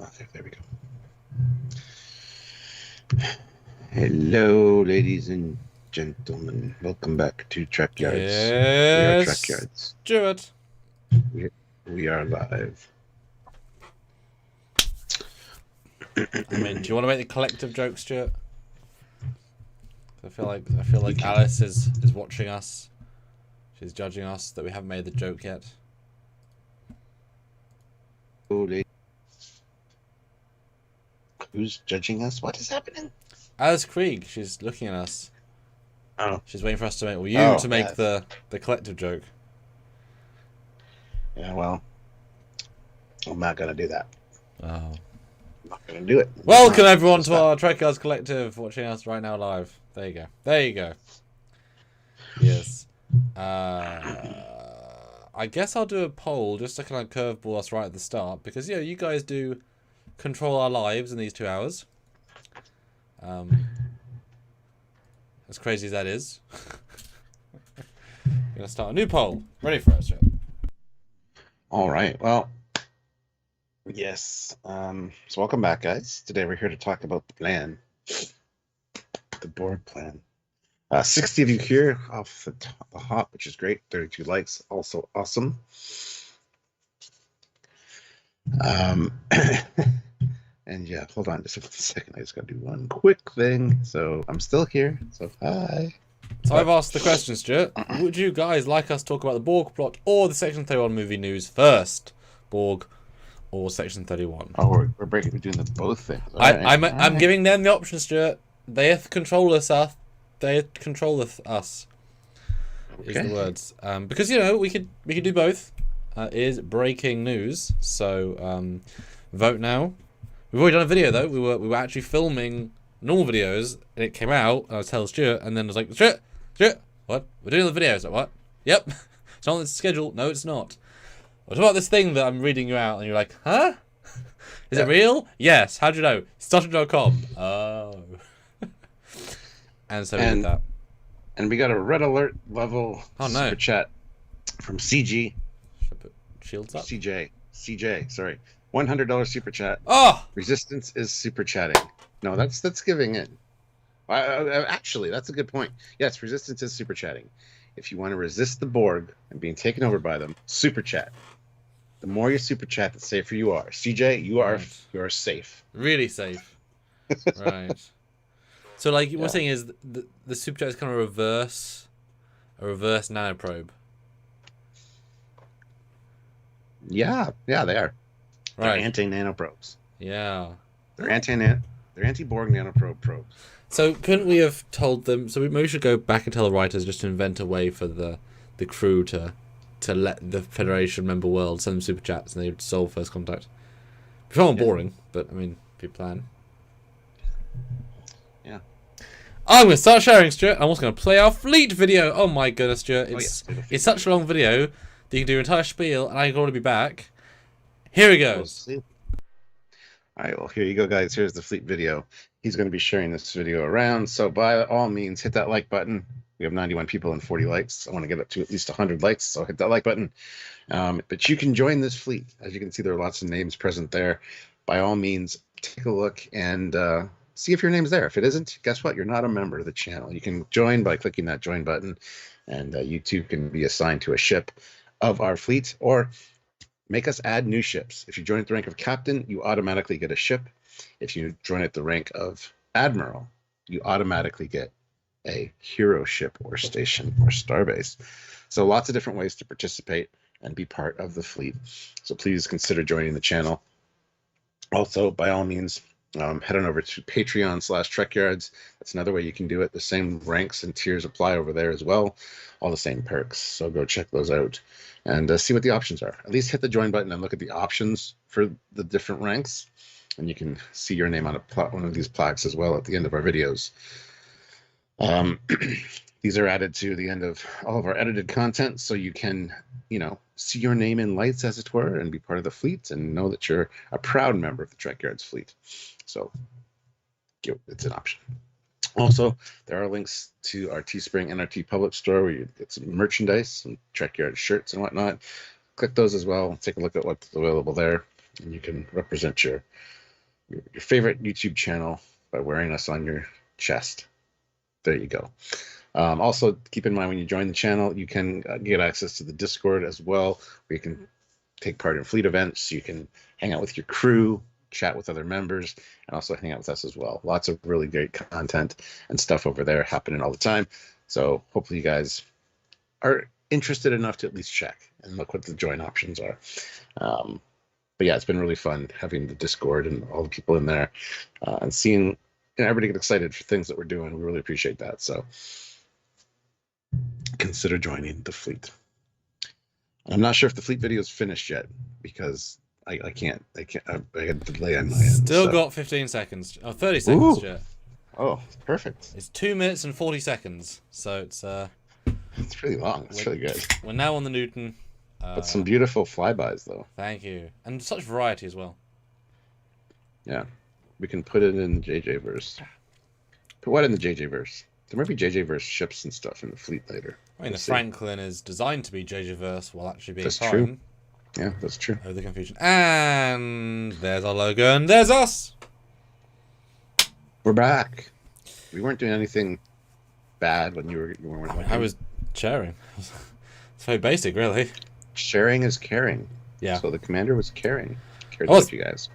Okay, there we go. Hello, ladies and gentlemen. Welcome back to Trekyards. We are Yes, Trekyards. Stuart. We are live. I mean, do you want to make the collective joke, Stuart? I feel like can. Alice is watching us. She's judging us that we haven't made the joke yet. Oh, who's judging us? What is happening? Alice Krieg, she's looking at us. Oh, She's waiting for us to make, well, you oh, to make yes. the collective joke. Yeah, well, I'm not gonna do that. Oh. I'm not gonna do it. Welcome everyone to our Trekyards collective watching us right now live. There you go. There you go. Yes. I guess I'll do a poll just to kind of curveball us right at the start because you guys do control our lives in these 2 hours. As crazy as that is, we're gonna start a new poll. Ready for us, Joe? All right. Well, yes. So welcome back, guys. Today we're here to talk about the plan, the Borg plan. 60 of you here off the hop, which is great. 32 likes, also awesome. And yeah, hold on just a second. I just got to do one quick thing. So I'm still here. So hi. So I've asked the question, Stuart. Would you guys like us to talk about the Borg plot or the Section 31 movie news first? Borg or Section 31? Oh, we're doing the both things. I'm giving them the option, Stuart. They control us. They control us. Okay. Is the words. Because we could do both. Is breaking news. So vote now. We've already done a video though. We were actually filming normal videos, and it came out. And I was telling Stuart, and then I was like, Stuart, what? We're doing the videos. Like, what? Yep. It's not on the schedule. No, it's not. What about this thing that I'm reading you out? And you're like, huh? Is it real? Yes. How'd you know? Started.com. Oh. And so we did that. And we got a red alert level super chat from CG. Should I put shields up? CJ, sorry. $100 super chat. Oh! Resistance is super chatting. No, that's giving in. Actually, that's a good point. Yes, resistance is super chatting. If you want to resist the Borg and being taken over by them, super chat. The more you super chat, the safer you are. CJ, you are safe. Really safe. Right. So, like, what we're saying is the super chat is kind of a reverse nanoprobe. Yeah, they are. They're Right. anti-nanoprobes. Yeah. They're anti-Borg nanoprobe probes. So couldn't we have told them? So maybe we should go back and tell the writers just to invent a way for the crew to let the Federation member world send them super chats and they would solve first contact. It's not boring, but I mean, if you plan. Yeah. I'm going to start sharing, Stuart. I'm also going to play our fleet video. Oh my goodness, Stuart. It's such a long video that you can do an entire spiel and I can already be back. Here he goes. All right, well, here you go, guys. Here's the fleet video. He's going to be sharing this video around. So by all means, hit that like button. We have 91 people and 40 likes. I want to get up to at least 100 likes, so hit that like button. But you can join this fleet. As you can see, there are lots of names present there. By all means, take a look and see if your name's there. If it isn't, guess what? You're not a member of the channel. You can join by clicking that join button, and you too can be assigned to a ship of our fleet, or make us add new ships. If you join at the rank of captain, you automatically get a ship. If you join at the rank of admiral, you automatically get a hero ship or station or starbase. So lots of different ways to participate and be part of the fleet. So please consider joining the channel. Also, by all means, head on over to Patreon/Trekyards. That's another way you can do it. The same ranks and tiers apply over there as well. All the same perks. So go check those out and see what the options are. At least hit the join button and look at the options for the different ranks. And you can see your name on one of these plaques as well at the end of our videos. These are added to the end of all of our edited content, so you can, see your name in lights, as it were, and be part of the fleet and know that you're a proud member of the Trekyards fleet. So it's an option. Also, there are links to our Teespring and our TeePublic store where you get some merchandise, some Trekyard shirts and whatnot. Click those as well. Take a look at what's available there. And you can represent your favorite YouTube channel by wearing us on your chest. There you go. Also, keep in mind when you join the channel, you can get access to the Discord as well, where you can take part in fleet events. You can hang out with your crew, chat with other members, and also hang out with us as well. Lots of really great content and stuff over there happening all the time. So hopefully you guys are interested enough to at least check and look what the join options are. But yeah, it's been really fun having the Discord and all the people in there and seeing everybody get excited for things that we're doing. We really appreciate that. So consider joining the fleet. I'm not sure if the fleet video is finished yet because I can't. I had a delay on my end. Still got 15 seconds. Oh, 30 seconds, Jet. Oh, perfect. It's 2 minutes and 40 seconds. So it's really long. It's really good. We're now on the Newton. But some beautiful flybys, though. Thank you. And such variety as well. Yeah. We can put it in the JJ verse. Put what in the JJ verse? There might be JJ verse ships and stuff in the fleet later. I mean, the Franklin is designed to be JJ verse while actually being That's prime. true. Yeah, that's true. Oh, the confusion. And there's our logo, and there's us. We're back. We weren't doing anything bad when you weren't. I was sharing. It's very basic, really. Sharing is caring. Yeah. So the commander was caring. Cared was. about you guys.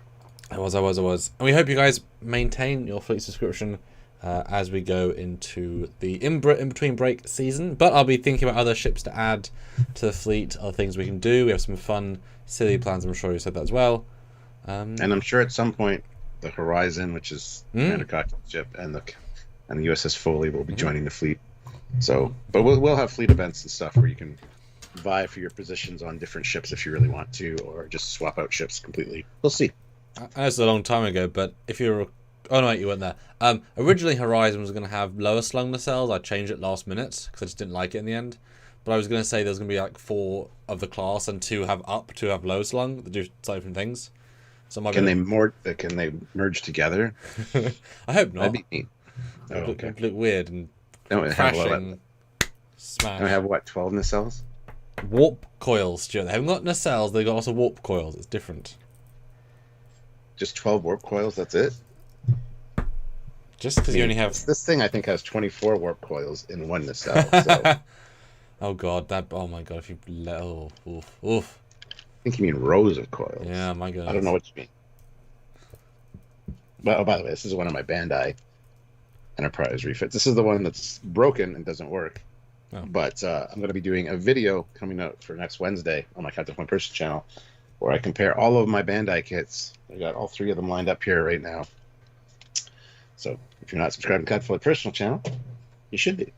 I was. And we hope you guys maintain your fleet subscription as we go into the in-between break season. But I'll be thinking about other ships to add to the fleet, other things we can do. We have some fun, silly plans. I'm sure you said that as well. And I'm sure at some point the Horizon, which is Commander Cocktail's ship, and the USS Foley will be joining the fleet. So, but we'll have fleet events and stuff where you can vie for your positions on different ships if you really want to, or just swap out ships completely. We'll see. I know it's a long time ago, but if you're... Oh, no, wait, you weren't there. Originally, Horizon was going to have lower slung nacelles. I changed it last minute because I just didn't like it in the end. But I was going to say there's going to be like 4 of the class and 2 have up, 2 have low slung. They do slightly different things. So can they merge together? I hope not. That'd be neat. Oh, okay. It'd look weird and crashing. Smash. Don't have what, 12 nacelles? Warp coils, Stuart. They haven't got nacelles. They've got lots of warp coils. It's different. Just 12 warp coils. That's it. Just because you only have this thing, I think has 24 warp coils in one nacelle. So. Oh god, oh my god, if you oof. I think you mean rows of coils. Yeah, my god. I don't know what you mean. But oh, by the way, this is one of my Bandai Enterprise refits. This is the one that's broken and doesn't work. Oh. But I'm going to be doing a video coming out for next Wednesday on my Captain One Person channel, where I compare all of my Bandai kits. I got all 3 of them lined up here right now. So if you're not subscribed to Captain One Personal channel, you should be.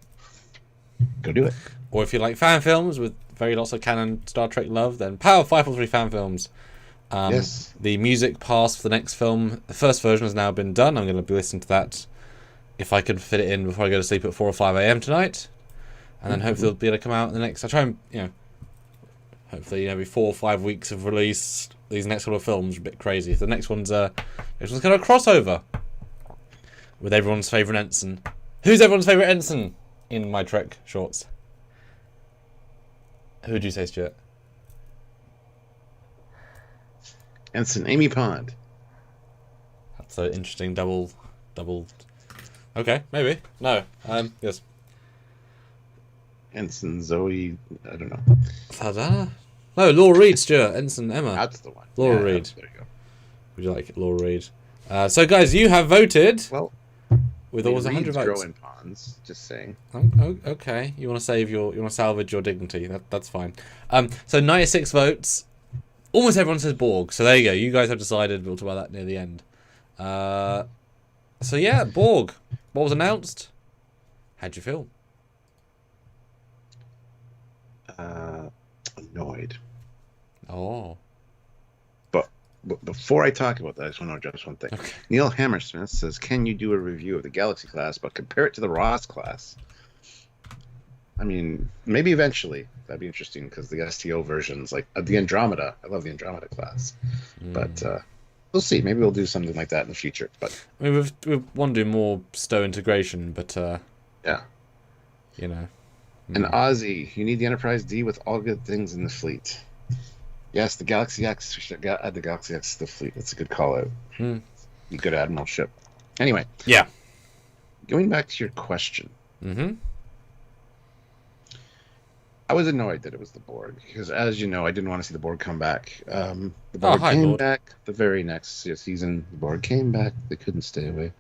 Go do it. Or if you like fan films with very lots of canon Star Trek love, then Power 543 fan films. Yes. The music passed for the next film. The first version has now been done. I'm going to be listening to that if I can fit it in before I go to sleep at 4 or 5 a.m. tonight. And then hopefully it'll be able to come out in the next... I try and, hopefully, every 4 or 5 weeks of release, these next couple of films are a bit crazy. If the next one's kind of a crossover with everyone's favourite ensign. Who's everyone's favourite ensign in my Trek shorts? Who would you say, Stuart? Ensign Amy Pond. That's an interesting double. Okay, maybe. No. Yes. Ensign Zoe. I don't know. Ta-da. No, Laura Reed, Stuart. Ensign Emma. That's the one. Laura Reed. There you go. Would you like it, Laura Reed? So, guys, you have voted. Well, with almost 100 votes. Grow in ponds. Just saying. Oh, okay. You want to salvage your dignity. That's fine. So 96 votes. Almost everyone says Borg. So there you go. You guys have decided. We'll talk about that near the end. So yeah, Borg. What was announced? How'd you feel? Annoyed. Oh. But before I talk about that, I just want to address one thing. Okay. Neil Hammersmith says, "Can you do a review of the Galaxy class, but compare it to the Ross class?" I mean, maybe eventually. That'd be interesting because the STO versions, like the Andromeda, I love the Andromeda class. But we'll see. Maybe we'll do something like that in the future. But I mean, we want to do more STO integration, but yeah, you know. And Ozzy, you need the Enterprise D with all good things in the fleet. Yes, the Galaxy X. We should add the Galaxy X to the fleet. That's a good call out. Hmm. A good admiral ship. Anyway. Yeah. Going back to your question. Mm-hmm. I was annoyed that it was the Borg because, as you know, I didn't want to see the Borg come back. The Borg came Lord. back the very next season. The Borg came back. They couldn't stay away.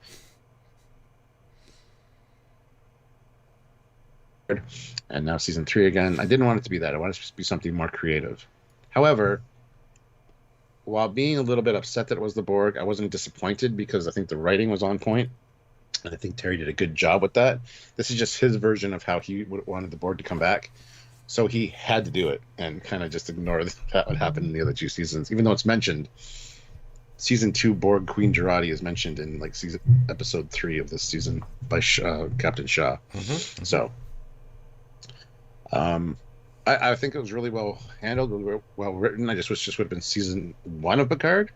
And now season 3 again. I didn't want it to be that. I wanted it to be something more creative. However, while being a little bit upset that it was the Borg, I wasn't disappointed because I think the writing was on point. And I think Terry did a good job with that. This is just his version of how he wanted the Borg to come back. So he had to do it and kind of just ignore that what happened in the other 2 seasons, even though it's mentioned. Season 2 Borg Queen Gerati is mentioned in like episode 3 of this season by Captain Shaw. Mm-hmm. So I think it was really well handled, really well written. I just wish this would have been season 1 of Picard.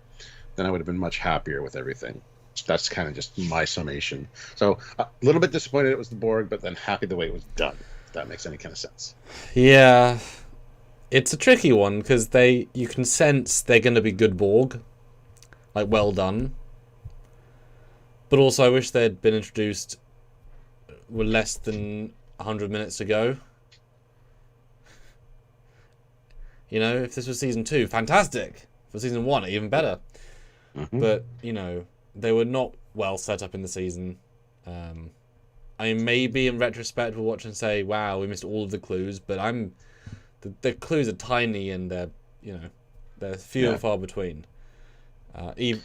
Then I would have been much happier with everything. That's kind of just my summation. So a little bit disappointed it was the Borg, but then happy the way it was done. If that makes any kind of sense. Yeah, it's a tricky one because you can sense they're going to be good Borg, like well done. But also, I wish they'd been introduced with less than 100 minutes ago. You know, if this was season 2, fantastic. For season 1, even better. Mm-hmm. But you know, they were not well set up in the season. I mean, maybe in retrospect we'll watch and say, "Wow, we missed all of the clues." But the clues are tiny and they're few and far between.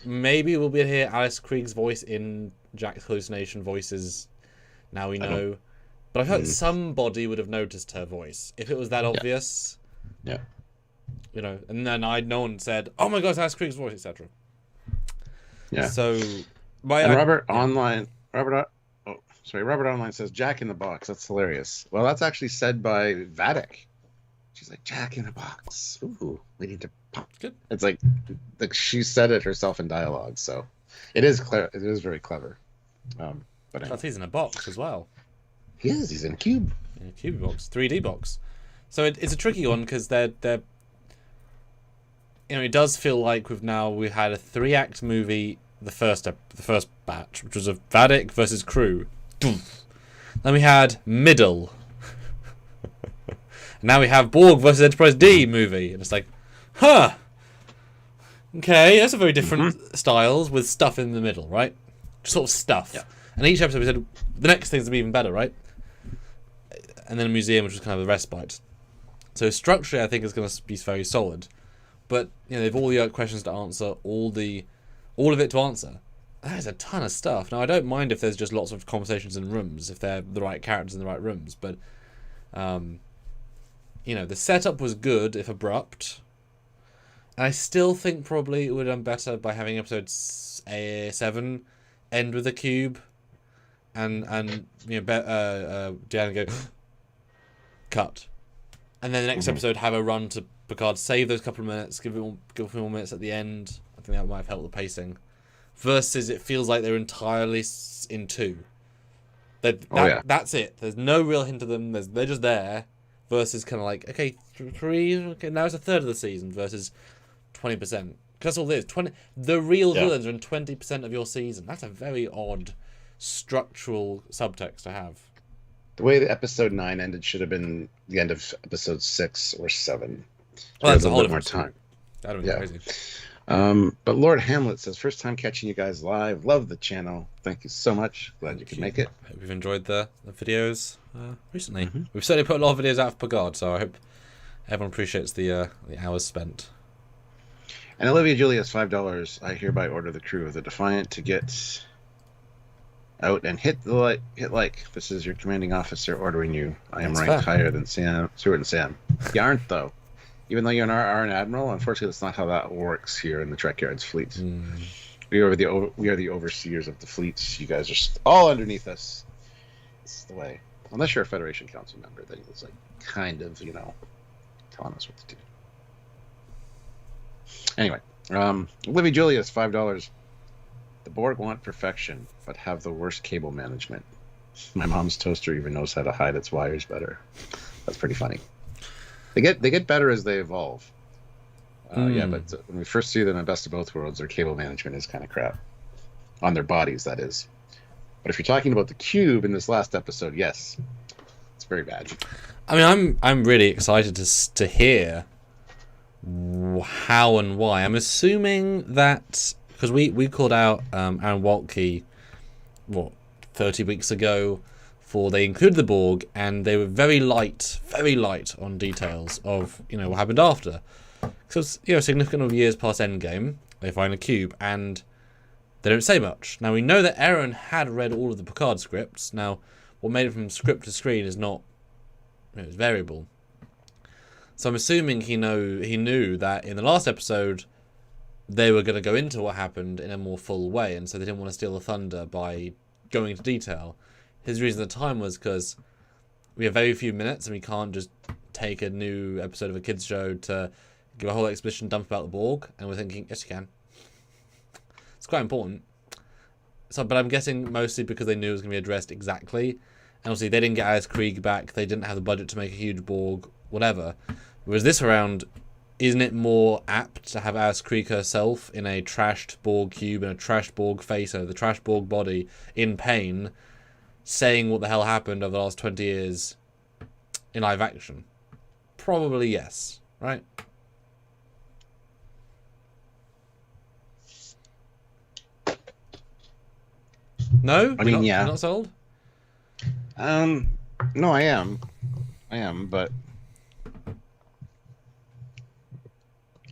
Maybe we'll be able to hear Alice Krieg's voice in Jack's hallucination voices. Now we know, but I felt like somebody would have noticed her voice if it was that obvious. Yeah. You know, and then no one said, "Oh my God, it's Alice Krieg's voice," etc. Yeah. So, Robert Online says Jack in the Box. That's hilarious. Well, that's actually said by Vatic. She's like, Jack in a box. Ooh, we need to pop. Good. It's like she said it herself in dialogue, so it is clever. It is very clever. But anyway. He's in a box as well. He is. He's in a cube. In a cube box, 3D box. So it's a tricky one because they're it does feel like we had a 3-act movie, the first batch, which was a Vatic versus crew. Then we had Middle. Now we have Borg versus Enterprise D movie, and it's like, okay, that's a very different styles with stuff in the middle, right? Sort of stuff. Yeah. And each episode we said the next thing's gonna be even better, right? And then a museum, which was kind of the respite. So structurally, I think is going to be very solid, but they've all the questions to answer, all of it to answer. That is a ton of stuff. Now I don't mind if there's just lots of conversations in rooms, if they're the right characters in the right rooms, but the setup was good if abrupt. And I still think probably it would have done better by having episode 7 end with a cube, and Deanna go cut, and then the next episode have a run to Picard, save those couple of minutes, give a few more minutes at the end. I think that might have helped the pacing. Versus, it feels like they're entirely in 2. That's it. There's no real hint of them. They're just there. Versus kind of like, okay, 3. Okay, now it's a third of the season. Versus 20%. Because that's all it is. The real villains are in 20% of your season. That's a very odd structural subtext to have. The way the episode 9 ended should have been the end of episode 6 or 7. Well, that's a whole bit more time. That would be crazy. But Lord Hamlet says, first time catching you guys live. Love the channel. Thank you so much. Glad you could make it. I hope you've enjoyed the videos recently. We've certainly put a lot of videos out for Picard, so I hope everyone appreciates the hours spent. And Olivia Julius, $5. I hereby order the crew of the Defiant to get out and hit like. This is your commanding officer ordering you. I am ranked higher than Stuart and Sam. You aren't, though. Even though you're an admiral, unfortunately, that's not how that works here in the Trekyards fleet. We are the overseers of the fleet. You guys are all underneath us. This is the way. Unless you're a Federation Council member, then it's like kind of telling us what to do. Anyway, Olivia Julius, $5. The Borg want perfection, but have the worst cable management. My mom's toaster even knows how to hide its wires better. That's pretty funny. They get better as they evolve. Yeah, but when we first see them in Best of Both Worlds, their cable management is kind of crap. On their bodies, that is. But if you're talking about the cube in this last episode, yes, it's very bad. I mean, I'm really excited to hear how and why. I'm assuming that because we called out Aaron Waltke 30 weeks ago for they included the Borg and they were very light on details of what happened after. Because significant of years past Endgame, they find a cube and they don't say much. Now we know that Aaron had read all of the Picard scripts. Now what made it from script to screen is not it's variable. So I'm assuming he knew that in the last episode they were going to go into what happened in a more full way, and so they didn't want to steal the thunder by going into detail. His reason at the time was because we have very few minutes and we can't just take a new episode of a kids show to give a whole exposition dump about the Borg, and we're thinking, yes you can. It's quite important. So, but I'm guessing mostly because they knew it was going to be addressed exactly, and obviously they didn't get Alice Krieg back, they didn't have the budget to make a huge Borg, whatever. Whereas this round, isn't it more apt to have Alice Krieg herself in a trashed Borg cube and a trashed Borg face and the trashed Borg body in pain, saying what the hell happened over the last 20 years in live action? Probably yes, right? No? I mean, yeah. You're not sold? No, I am, but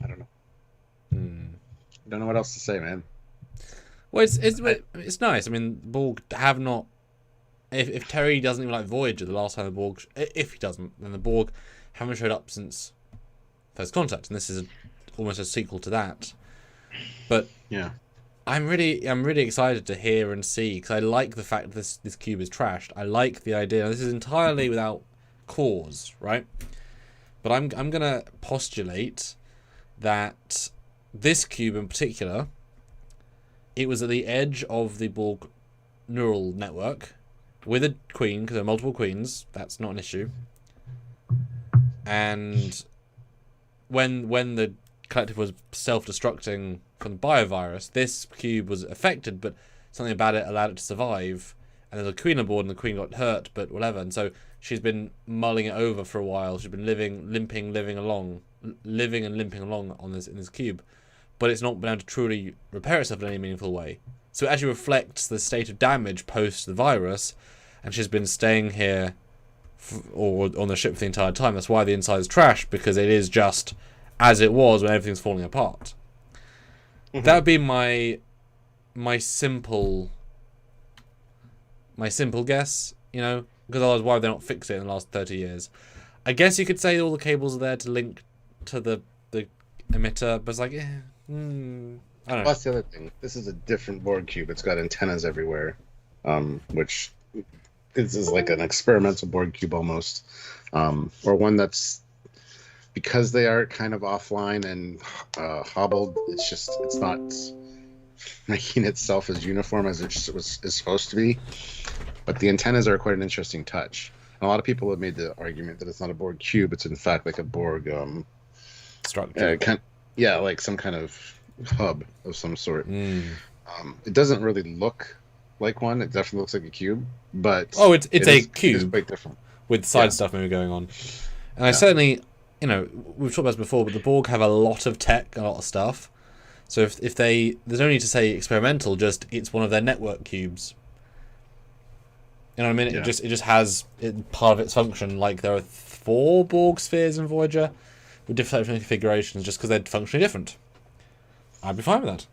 I don't know. I don't know what else to say, man. Well, it's nice. I mean, Borg have not. If Terry doesn't even like Voyager, the last time the Borg, if he doesn't, then the Borg haven't showed up since First Contact, and this is almost a sequel to that. But yeah, I'm really excited to hear and see, because I like the fact that this cube is trashed. I like the idea. This is entirely without cause, right? But I'm gonna postulate that this cube in particular, it was at the edge of the Borg neural network with a queen, because there are multiple queens. That's not an issue. And when the collective was self-destructing from the biovirus, this cube was affected, but something about it allowed it to survive. And there's a queen aboard, and the queen got hurt, but whatever. And so she's been mulling it over for a while. She's been living and limping along on in this cube, but it's not been able to truly repair itself in any meaningful way. So it actually reflects the state of damage post the virus, and she's been staying here or on the ship for the entire time. That's why the inside is trash, because it is just as it was when everything's falling apart. Mm-hmm. That would be my simple guess, because otherwise why would they not fix it in the last 30 years? I guess you could say all the cables are there to link to the emitter, but it's like, I don't know. That's the other thing. This is a different Borg cube. It's got antennas everywhere, which is like an experimental Borg cube almost, or one that's, because they are kind of offline and hobbled, it's not making itself as uniform as is supposed to be. But the antennas are quite an interesting touch. And a lot of people have made the argument that it's not a Borg cube, it's in fact like a Borg structure. Like some kind of hub of some sort. It doesn't really look like one. It definitely looks like a cube, but it's a cube. It's quite different with side stuff maybe going on. And I certainly, we've talked about this before, but the Borg have a lot of tech, a lot of stuff. So if there's no need to say experimental, just it's one of their network cubes. You know what I mean? Yeah. It just has part of its function. Like there are 4 Borg spheres in Voyager with different configurations, just because they're functionally different. I'd be fine with that.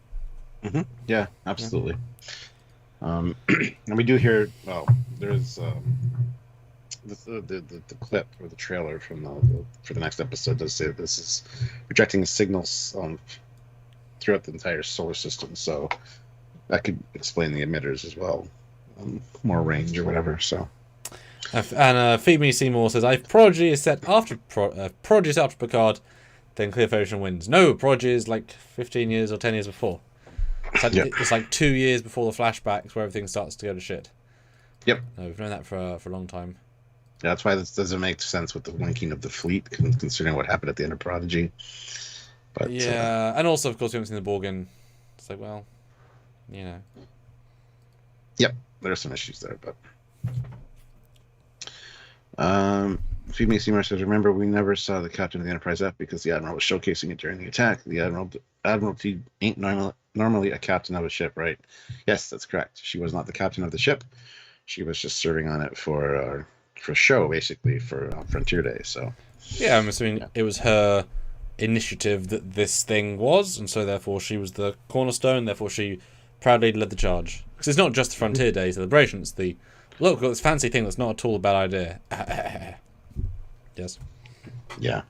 Mm-hmm. Yeah, absolutely. Yeah. And we do hear. Well, there's the clip or the trailer from for the next episode does say this is projecting signals throughout the entire solar system, so that could explain the emitters as well, more range or whatever. So, and Phoebe Seymour says, "If Prodigy is set after Prodigy is after Picard, then Clear Federation wins." No, Prodigy is like 15 years or 10 years before. It's like 2 years before the flashbacks where everything starts to go to shit. Yep. No, we've known that for a long time. Yeah, that's why this doesn't make sense with the linking of the fleet, considering what happened at the end of Prodigy. But yeah, and also of course we haven't seen the Borg in. It's like, well, you know. Yep, there are some issues there, but Feed Me Seymour says, remember, we never saw the captain of the Enterprise F because the Admiral was showcasing it during the attack. The Admiralty ain't normally a captain of a ship, right? Yes, that's correct. She was not the captain of the ship. She was just serving on it for show, basically, for Frontier Day. So yeah, I'm assuming it was her initiative that this thing was, and so therefore she was the cornerstone. Therefore, she proudly led the charge. Because it's not just the Frontier Day celebration; it's the look, we've got this fancy thing that's not at all a bad idea. Yes. Yeah.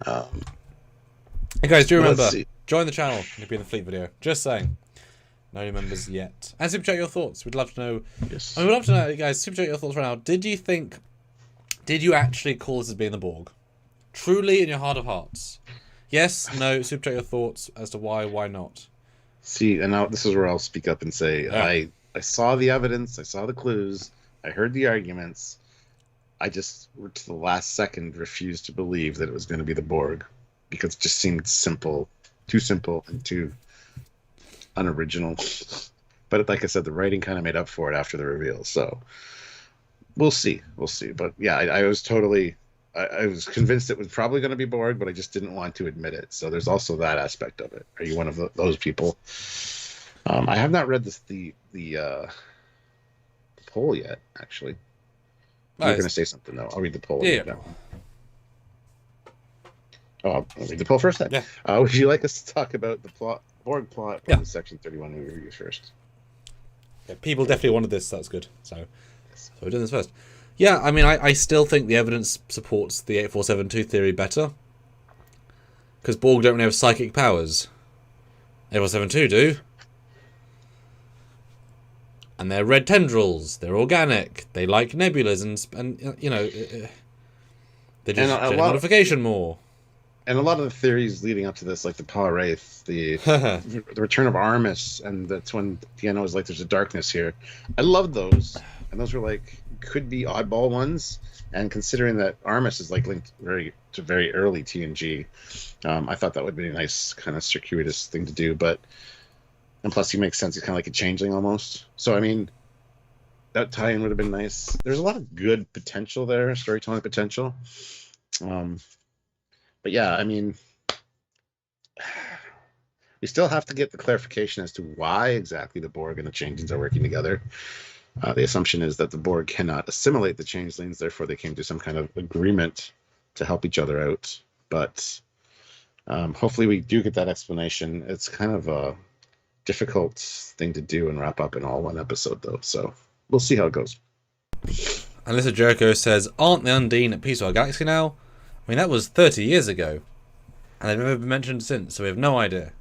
Hey guys, do you remember? Join the channel. You'll be in the fleet video. Just saying. No new members yet. And super chat your thoughts. We'd love to know. Yes. I mean, we'd love to know, guys. Super chat your thoughts right now. Did you actually call this as being the Borg? Truly, in your heart of hearts. Yes. No. Super chat your thoughts as to why. Why not? See, and now this is where I'll speak up and say I saw the evidence. I saw the clues. I heard the arguments. I just, to the last second, refused to believe that it was going to be the Borg because it just seemed simple, and too unoriginal. But like I said, the writing kind of made up for it after the reveal. So we'll see. But yeah, I was totally, I was convinced it was probably going to be Borg, but I just didn't want to admit it. So there's also that aspect of it. Are you one of those people? I have not read the poll yet, actually. You're going to say something, though. I'll read the poll. Yeah. Oh, I'll read the poll first then. Yeah. Would you like us to talk about the Borg plot from the Section 31 movie reviews first? Yeah, people definitely wanted this. That's good. So we're doing this first. Yeah, I mean, I still think the evidence supports the 8472 theory better. Because Borg don't really have psychic powers. 8472 do. And they're red tendrils. They're organic. They like nebulas and you know, they just genetic modification more. And a lot of the theories leading up to this, like the Power Wraith, the return of Armus, and that's when Deanna was like, "There's a darkness here." I love those, and those were like could be oddball ones. And considering that Armus is like linked to very early TNG, I thought that would be a nice kind of circuitous thing to do, but. And plus, he makes sense. He's kind of like a changeling almost. So, I mean, that tie-in would have been nice. There's a lot of good potential there, storytelling potential. But yeah, I mean, we still have to get the clarification as to why exactly the Borg and the changelings are working together. The assumption is that the Borg cannot assimilate the changelings, therefore they came to some kind of agreement to help each other out. But hopefully we do get that explanation. It's kind of a difficult thing to do and wrap up in all one episode, though. So we'll see how it goes. Alyssa Jericho says, aren't the Undine at Peace of Our Galaxy now? I mean, that was 30 years ago. And they've never been mentioned since, so we have no idea.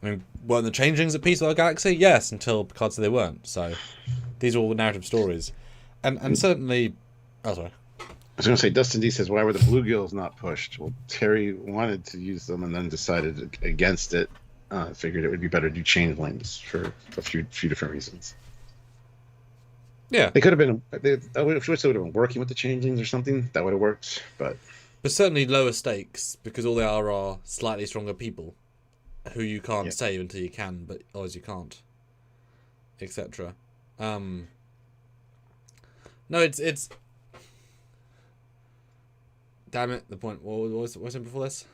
I mean, weren't the Changelings at Peace of Our Galaxy? Yes, until Picard said they weren't. So these are all narrative stories. And certainly... Oh, sorry. I was going to say, Dustin D says, why were the bluegills not pushed? Well, Terry wanted to use them and then decided against it. Figured it would be better to do changelings for a few different reasons. Yeah, they could have been. I wish they would have been working with the changelings or something. That would have worked, but certainly lower stakes because all they are slightly stronger people who you can't save until you can, but otherwise you can't, etc. No, it's. Damn it! The point. What was it before this?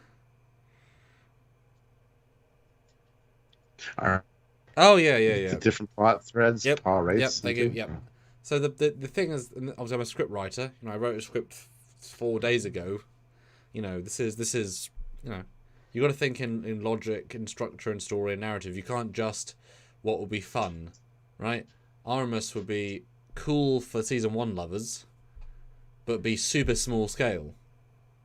Oh yeah. The different plot threads. Yep. Paul writes. Yep. Thank you. Yep. So the thing is, obviously I'm a script writer. You know, I wrote a script 4 days ago. You know, this is you know, you got to think in logic, in structure, and story and narrative. You can't just what will be fun, right? Armus would be cool for season 1 lovers, but be super small scale.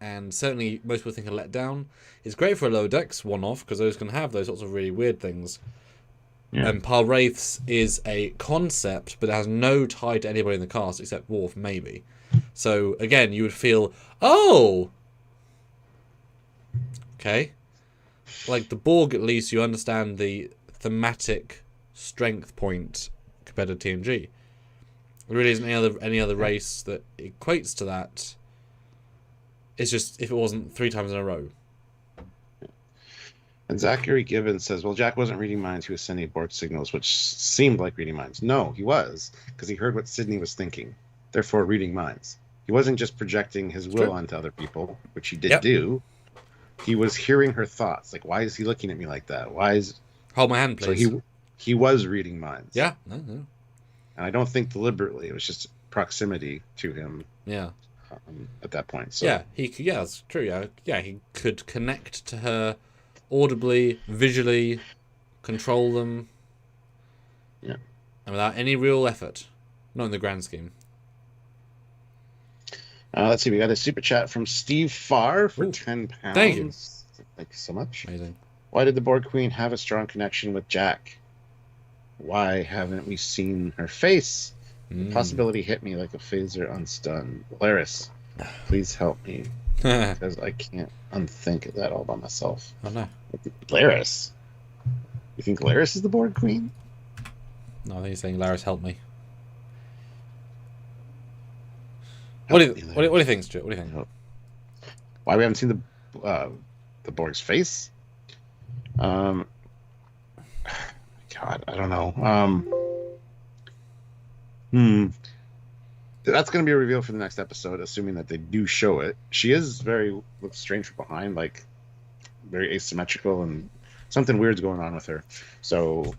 And certainly most people think a letdown. It's great for a lower decks one-off because those can have those sorts of really weird things. Yeah. And Pal Wraiths is a concept, but it has no tie to anybody in the cast except Worf, maybe. So again, you would feel, oh, okay. Like the Borg, at least you understand the thematic strength point compared to TNG. There really isn't any other race that equates to that. It's just if it wasn't 3 times in a row. And Zachary Gibbons says, well, Jack wasn't reading minds. He was sending Borg signals, which seemed like reading minds. No, he was, because he heard what Sydney was thinking, therefore reading minds. He wasn't just projecting his will onto other people, which he did do. He was hearing her thoughts. Like, why is he looking at me like that? Why is... Hold my hand, please. So he was reading minds. Yeah. And I don't think deliberately. It was just proximity to him. Yeah. At that point. So. Yeah, that's true. Yeah, he could connect to her audibly, visually, control them. Yeah. And without any real effort. Not in the grand scheme. Let's see, we got a super chat from Steve Farr for £10. Thank you. Thank you so much. Amazing. Why did the Borg Queen have a strong connection with Jack? Why haven't we seen her face? The possibility hit me like a phaser unstunned. Laris, please help me. Because I can't unthink of that all by myself. Oh, no. Laris? You think Laris is the Borg Queen? No, I think he's saying, Laris, help me. What do you think, Stuart? What do you think? Why we haven't seen the Borg's face? God, I don't know. That's going to be a reveal for the next episode, assuming that they do show it. She is looks strange from behind, like very asymmetrical, and something weird's going on with her. So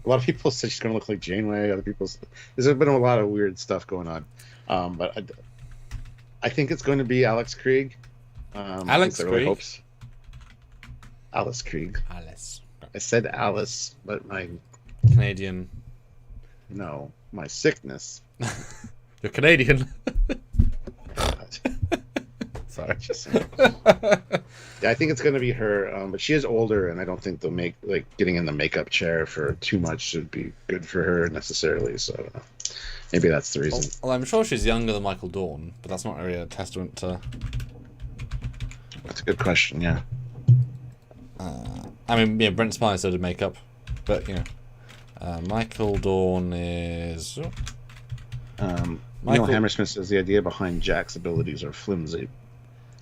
a lot of people said she's going to look like Janeway. Other people, there's been a lot of weird stuff going on. But I think it's going to be Alex Krieg. Alex Krieg? Alice Krieg. Alice. I said Alice, but my... Canadian. No, my sickness. You're Canadian. Sorry. Yeah, I think it's going to be her, but she is older, and I don't think getting in the makeup chair for too much should be good for her necessarily. So maybe that's the reason. Well, I'm sure she's younger than Michael Dorn, but that's not really a testament to... That's a good question, yeah. I mean, yeah, Brent Spiner still did makeup, but, you know. Michael Dorn is... Neil Hammersmith says the idea behind Jack's abilities are flimsy.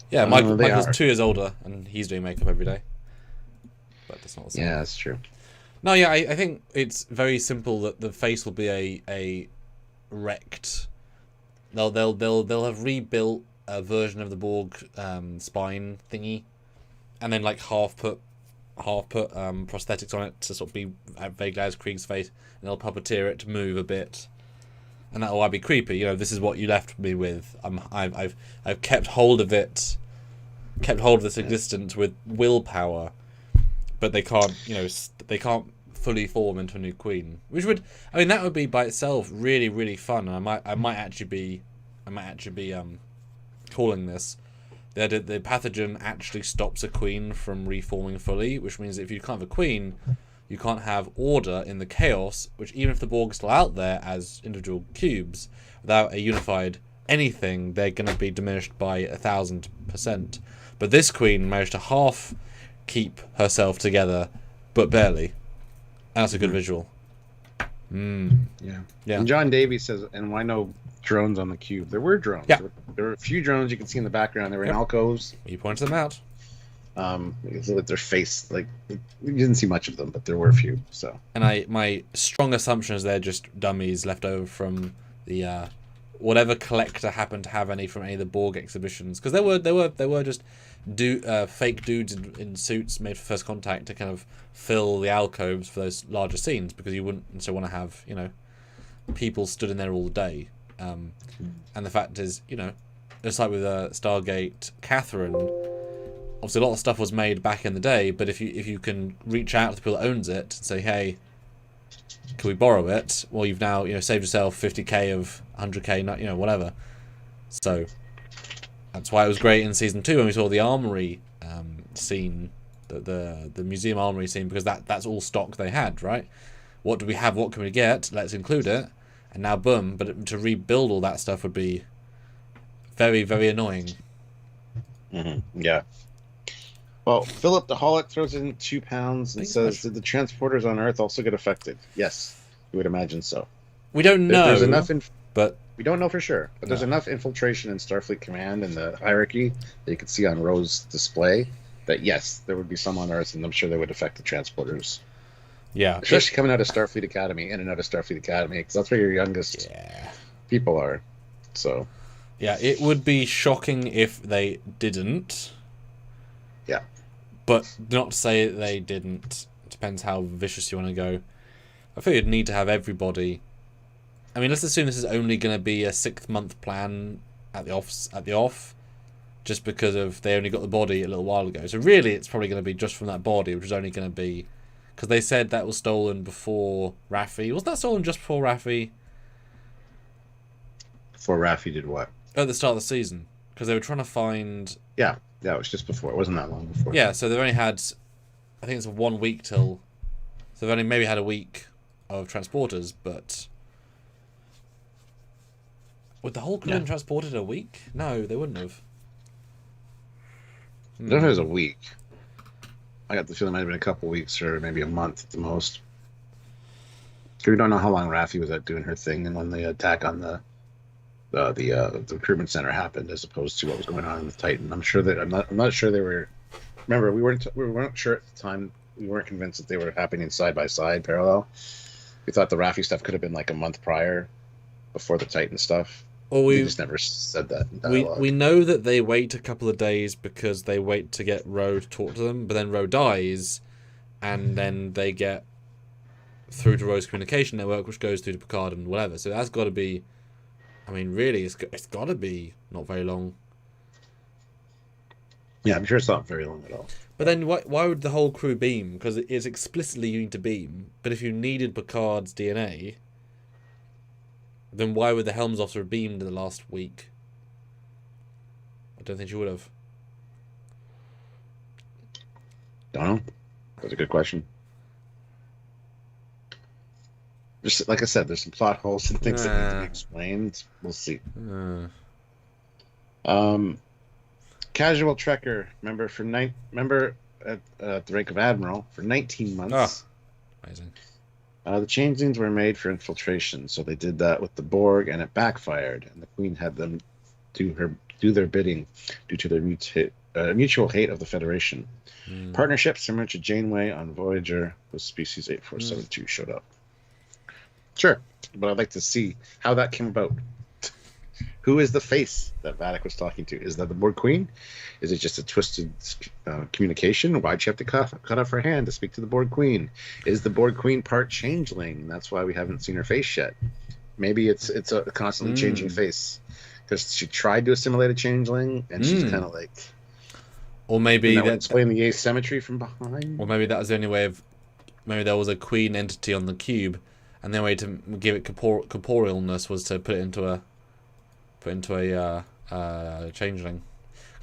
Yeah, Michael's 2 years older, and he's doing makeup every day. But that's not the same. Yeah, that's true. No, yeah, I think it's very simple that the face will be a wrecked. They'll have rebuilt a version of the Borg spine thingy, and then like half put prosthetics on it to sort of be vaguely as Krieg's face, and they'll puppeteer it to move a bit, and that'll be creepy. You know, this is what you left me with. I've kept hold of it, kept hold of this existence with willpower, but they can't. You know, they can't fully form into a new queen, which would, I mean, that would be by itself really, really fun. And I might actually be calling this. The pathogen actually stops a queen from reforming fully, which means that if you can't have a queen, you can't have order in the chaos, which even if the Borg are still out there as individual cubes, without a unified anything, they're going to be diminished by 1,000%. But this queen managed to half keep herself together, but barely. And that's a good visual. Yeah. And John Davies says, and why no drones on the cube? There were drones. Yeah. There were a few drones you can see in the background. They were in alcoves. You pointed them out. With their face, like, you didn't see much of them, but there were a few. So. And my strong assumption is they're just dummies left over from the whatever collector happened to have any from any of the Borg exhibitions, because there were just fake dudes in suits made for First Contact to kind of fill the alcoves for those larger scenes, because you wouldn't necessarily want to have, you know, people stood in there all day. And the fact is, you know, just like with Stargate Catherine, obviously a lot of stuff was made back in the day, but if you can reach out to the people that owns it and say, hey, can we borrow it? Well, you've now, you know, saved yourself 50k of 100k, not, you know, whatever. So that's why it was great in season 2 when we saw the armory scene, the museum armory scene, because that's all stock they had, right? What do we have? What can we get? Let's include it. And now, boom. But to rebuild all that stuff would be very, very annoying. Yeah. Well, Philip the Holic throws in £2 and says, did the transporters on Earth also get affected? Yes, you would imagine so. We don't know, There's enough but We don't know for sure, but there's enough infiltration in Starfleet Command and the hierarchy that you could see on Ro's display that yes, there would be some on Earth, and I'm sure they would affect the transporters. Yeah, especially coming out of Starfleet Academy, in and out of Starfleet Academy, because that's where your youngest people are. So, yeah, it would be shocking if they didn't. Yeah, but not to say they didn't. It depends how vicious you want to go. I feel you'd need to have everybody. I mean, let's assume this is only going to be a 6-month plan at the off, just because of they only got the body a little while ago. So really, it's probably going to be just from that body, which is only going to be because they said that was stolen before Raffi. Wasn't that stolen just before Raffi? Before Raffi did what? At the start of the season, because they were trying to find. Yeah, it was just before. It wasn't that long before. Yeah, so they've only had, I think it's 1 week till. So they've only maybe had a week of transporters, but. Would the whole crew have transported a week? No, they wouldn't have. I don't know if it was a week. I got the feeling it might have been a couple weeks or maybe a month at the most. We don't know how long Raffi was out doing her thing, and when the attack on the recruitment center happened, as opposed to what was going on with Titan. I'm not sure they were. Remember, we weren't sure at the time. We weren't convinced that they were happening side by side, parallel. We thought the Raffi stuff could have been like a month prior, before the Titan stuff. Well, we just never said that in dialogue. We know that they wait a couple of days because they wait to get Ro to talk to them, but then Ro dies, and then they get through to Ro's communication network, which goes through to Picard and whatever. So that's got to be, I mean, really, it's got to be not very long. Yeah, I'm sure it's not very long at all. But then why would the whole crew beam? Because it's explicitly you need to beam. But if you needed Picard's DNA, then why would the Helms officer have beamed in the last week? I don't think she would have. Don't know. That's a good question. Just like I said, there's some plot holes and things that need to be explained. We'll see. Casual Trekker, remember at the rank of Admiral for 19 months. Oh, amazing. The changelings were made for infiltration, so they did that with the Borg, and it backfired. And the Queen had them do their bidding due to their mutual hate of the Federation. Partnership similar to Janeway on Voyager with Species 8472 showed up. Sure, but I'd like to see how that came about. Who is the face that Vadic was talking to? Is that the Borg Queen? Is it just a twisted communication? Why'd she have to cut off her hand to speak to the Borg Queen? Is the Borg Queen part changeling? That's why we haven't seen her face yet. Maybe it's a constantly changing face. Because she tried to assimilate a changeling, and she's kind of like... Or maybe that would explain the asymmetry from behind. Or maybe that was the only way of... Maybe there was a Queen entity on the cube, and the only way to give it corporealness was to put it into a changeling.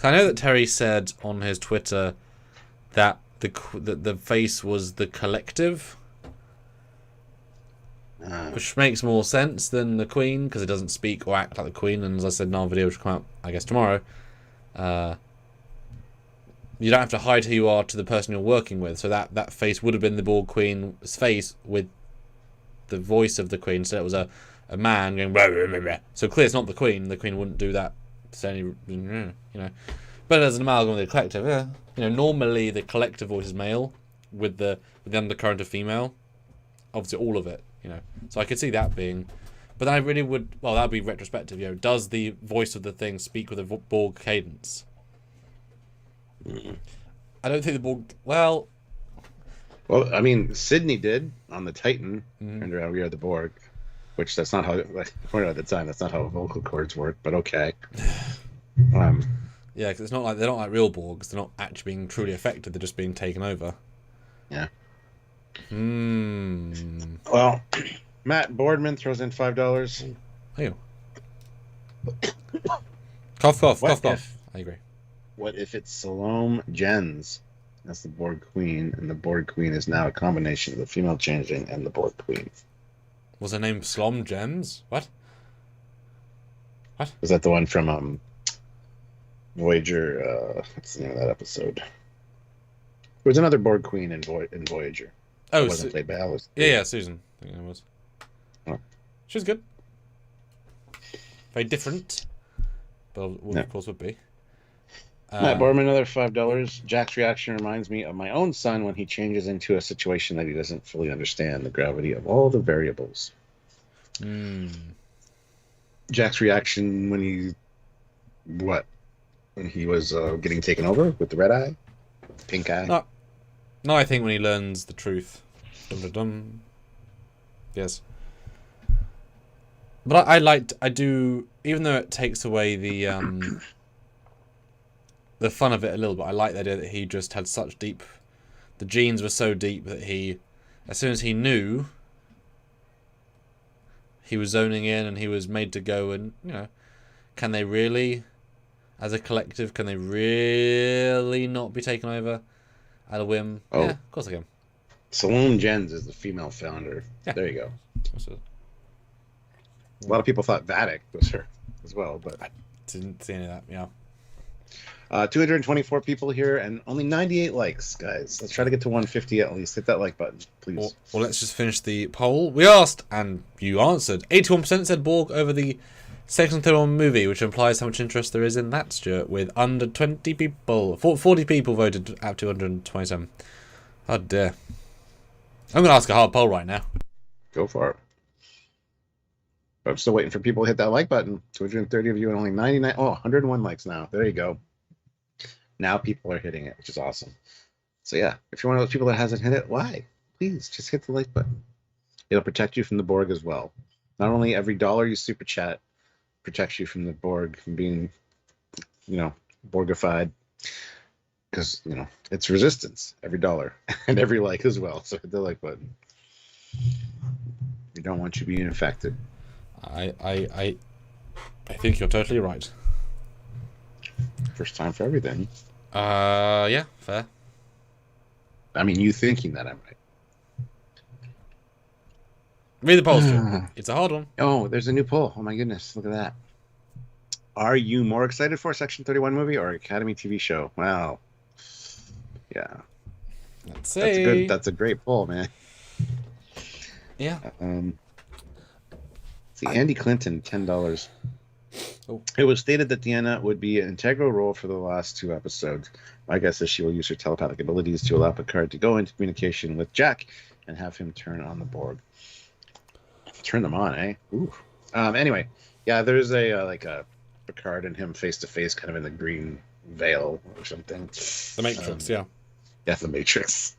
I know that Terry said on his Twitter that the face was the collective, which makes more sense than the Queen because it doesn't speak or act like the Queen. And as I said in our video, which will come out I guess tomorrow, you don't have to hide who you are to the person you're working with. So that face would have been the Borg Queen's face with the voice of the Queen. So it was a man going blah, blah, blah, blah. So clear it's not the Queen. The Queen wouldn't do that. It's only, but as an amalgam with the collective, normally the collective voice is male with the undercurrent of female. Obviously, all of it, So I could see that being, but I really would. Well, that'd be retrospective. Does the voice of the thing speak with a Borg cadence? I don't think the Borg. Well, I mean, Sydney did on the Titan. Turned around, we are the Borg. Which that's not how, like I pointed out at the time, that's not how vocal cords work, but okay. Yeah, because it's not like they're not like real Borgs. They're not actually being truly affected. They're just being taken over. Yeah. Well, Matt Boardman throws in $5. Hey. Cough. I agree. What if it's Salome Jens? That's the Borg Queen, and the Borg Queen is now a combination of the female changeling and the Borg Queen. Was her name Slom Gems? What? Was that the one from Voyager? What's the name of that episode? There was another Borg Queen in Voyager. Oh, it wasn't played by Alice. Yeah, Susan. I think it was. Oh. She was good. Very different, but of course would be. Matt Borman, another $5. Jack's reaction reminds me of my own son when he changes into a situation that he doesn't fully understand the gravity of all the variables. Jack's reaction when he was getting taken over with the red eye, pink eye. No, I think when he learns the truth. Dum-dum-dum. Yes. But I do, even though it takes away the fun of it a little bit, I like the idea that he just had such deep, the genes were so deep that he, as soon as he knew, he was zoning in and he was made to go, and, you know, can they really, as a collective, can they really not be taken over at a whim? Oh. Yeah, of course they can. Salome Jens is the female founder. Yeah. There you go. A lot of people thought Vatic was her as well, but I didn't see any of that. Yeah. 224 people here and only 98 likes, guys. Let's try to get to 150 at least. Hit that like button, please. Well, let's just finish the poll. We asked, and you answered. 81% said Borg over the Section 31 movie, which implies how much interest there is in that, Stuart, with under 20 people. 40 people voted out of 227. Oh, dear. I'm going to ask a hard poll right now. Go for it. I'm still waiting for people to hit that like button. 230 of you and only 99. Oh, 101 likes now. There you go. Now people are hitting it, which is awesome. So yeah, if you're one of those people that hasn't hit it, why? Please just hit the like button. It'll protect you from the Borg as well. Not only every dollar you super chat protects you from the Borg from being, you know, Borgified, because, you know, it's resistance every dollar and every like as well. So hit the like button. We don't want you being infected. I think you're totally right. First time for everything. Yeah, fair. I mean, you thinking that I'm right. Read the poll, it's a hard one. Oh, there's a new poll. Oh my goodness, look at that. Are you more excited for a Section 31 movie or Academy TV show? Wow. Yeah. Let's see. That's a great poll, man. Yeah. See, Andy Clinton, $10. Oh. It was stated that Deanna would be an integral role for the last 2 episodes. My guess is she will use her telepathic abilities to allow Picard to go into communication with Jack and have him turn on the Borg. Turn them on, eh? Ooh. Anyway, yeah, there's a Picard and him face to face, kind of in the green veil or something. The Matrix, yeah. Yeah, the Matrix.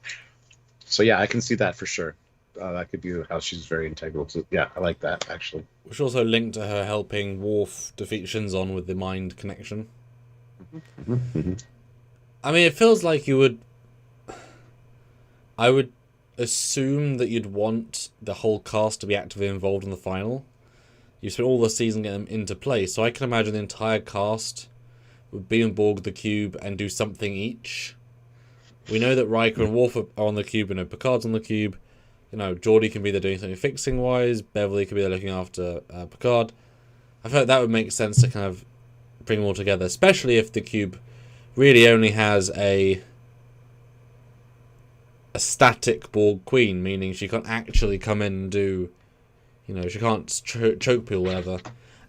So yeah, I can see that for sure. That could be how she's very integral to. Yeah, I like that actually. Which also linked to her helping Worf defeat Shinzon with the mind connection. I mean, it feels like you would. I would assume that you'd want the whole cast to be actively involved in the final. You spent all the season getting them into play, so I can imagine the entire cast would be on Borg the Cube and do something each. We know that Riker and Worf are on the Cube, and Picard's on the Cube. You know, Geordi can be there doing something fixing-wise. Beverly can be there looking after Picard. I feel like that would make sense to kind of bring them all together, especially if the Cube really only has a static Borg queen, meaning she can't actually come in and do, you know, she can't choke people or whatever.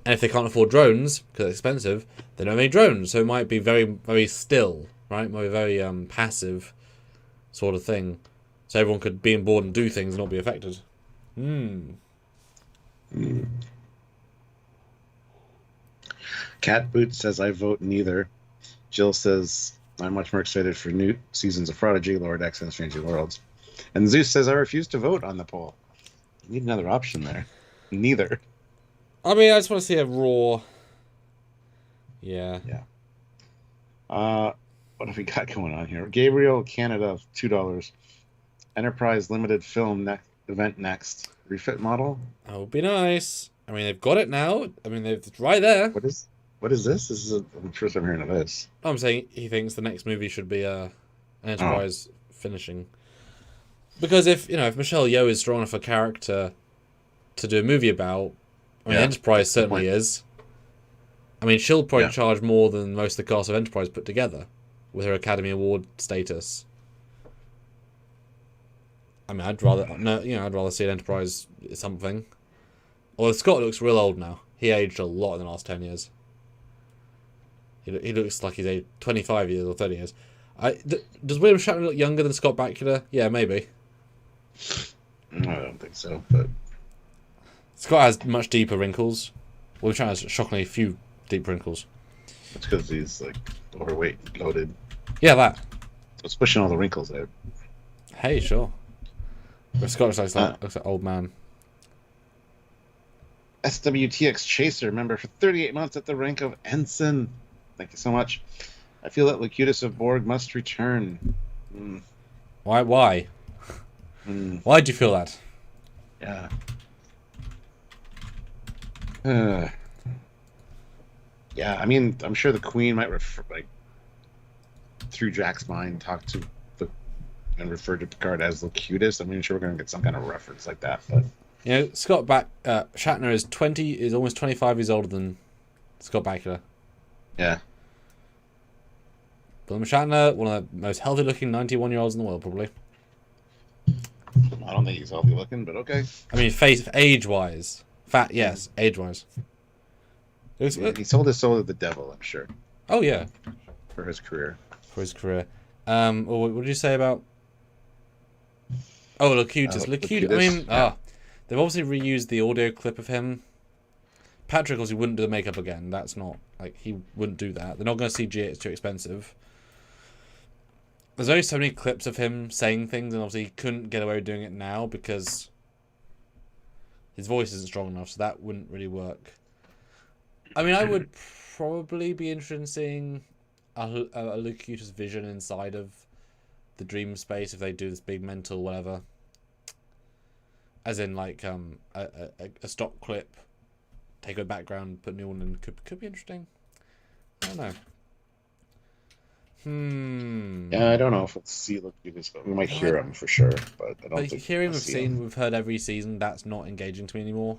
And if they can't afford drones, because it's expensive, they don't make drones. So it might be very, very still, right? It might be very passive sort of thing. So everyone could be on board and do things and not be affected. Cat Boots says, I vote neither. Jill says, I'm much more excited for new seasons of Prodigy, Lower Decks, and Stranger Worlds. And Zeus says, I refuse to vote on the poll. You need another option there. Neither. I mean, I just want to see a raw... Yeah. What have we got going on here? Gabriel, Canada, $2. Enterprise limited film event next. Refit model? That would be nice. I mean, they've got it now. I mean, it's right there. What is this? This is the first time hearing of this. I'm saying he thinks the next movie should be an Enterprise finishing. Because if Michelle Yeoh is strong enough a character to do a movie about, I mean, Enterprise certainly is. I mean, she'll probably charge more than most of the cast of Enterprise put together with her Academy Award status. I mean, I'd rather see an Enterprise something. Although Scott looks real old now. He aged a lot in the last 10 years. He looks like he's aged 25 years or 30 years. Does William Shatner look younger than Scott Bakula? Yeah, maybe. I don't think so, but Scott has much deeper wrinkles. William Shatner has shockingly few deep wrinkles. it's because he's like overweight and bloated. Yeah, that. So it's pushing all the wrinkles out. Hey, sure. But Scott looks like old man. SWTX Chaser member for 38 months at the rank of Ensign. Thank you so much. I feel that Locutus of Borg must return. Why? Why do you feel that? Yeah. Yeah, I mean, I'm sure the Queen might through Jack's mind, talk to and refer to Picard as Locutus. I'm sure we're going to get some kind of reference like that. But Shatner is almost 25 years older than Scott Bakula. Yeah. William Shatner, one of the most healthy-looking 91-year-olds in the world, probably. I don't think he's healthy looking, but okay. I mean, age-wise. Fat, yes. Age-wise. He sold his soul to the devil, I'm sure. Oh, yeah. For his career. What did you say about... Oh, Locutus. Locutus. I mean, they've obviously reused the audio clip of him. Patrick obviously wouldn't do the makeup again. That's not... he wouldn't do that. They're not going to CG it. It's too expensive. There's only so many clips of him saying things, and obviously he couldn't get away with doing it now because his voice isn't strong enough, so that wouldn't really work. I mean, I would probably be interested in seeing a Locutus vision inside of the dream space if they do this big mental whatever. As in, a stock clip, take a background, put a new one in. Could be interesting. I don't know. Yeah, I don't know if we'll see Locutus, but we might hear him for sure. But I don't think hearing we've heard every season. That's not engaging to me anymore.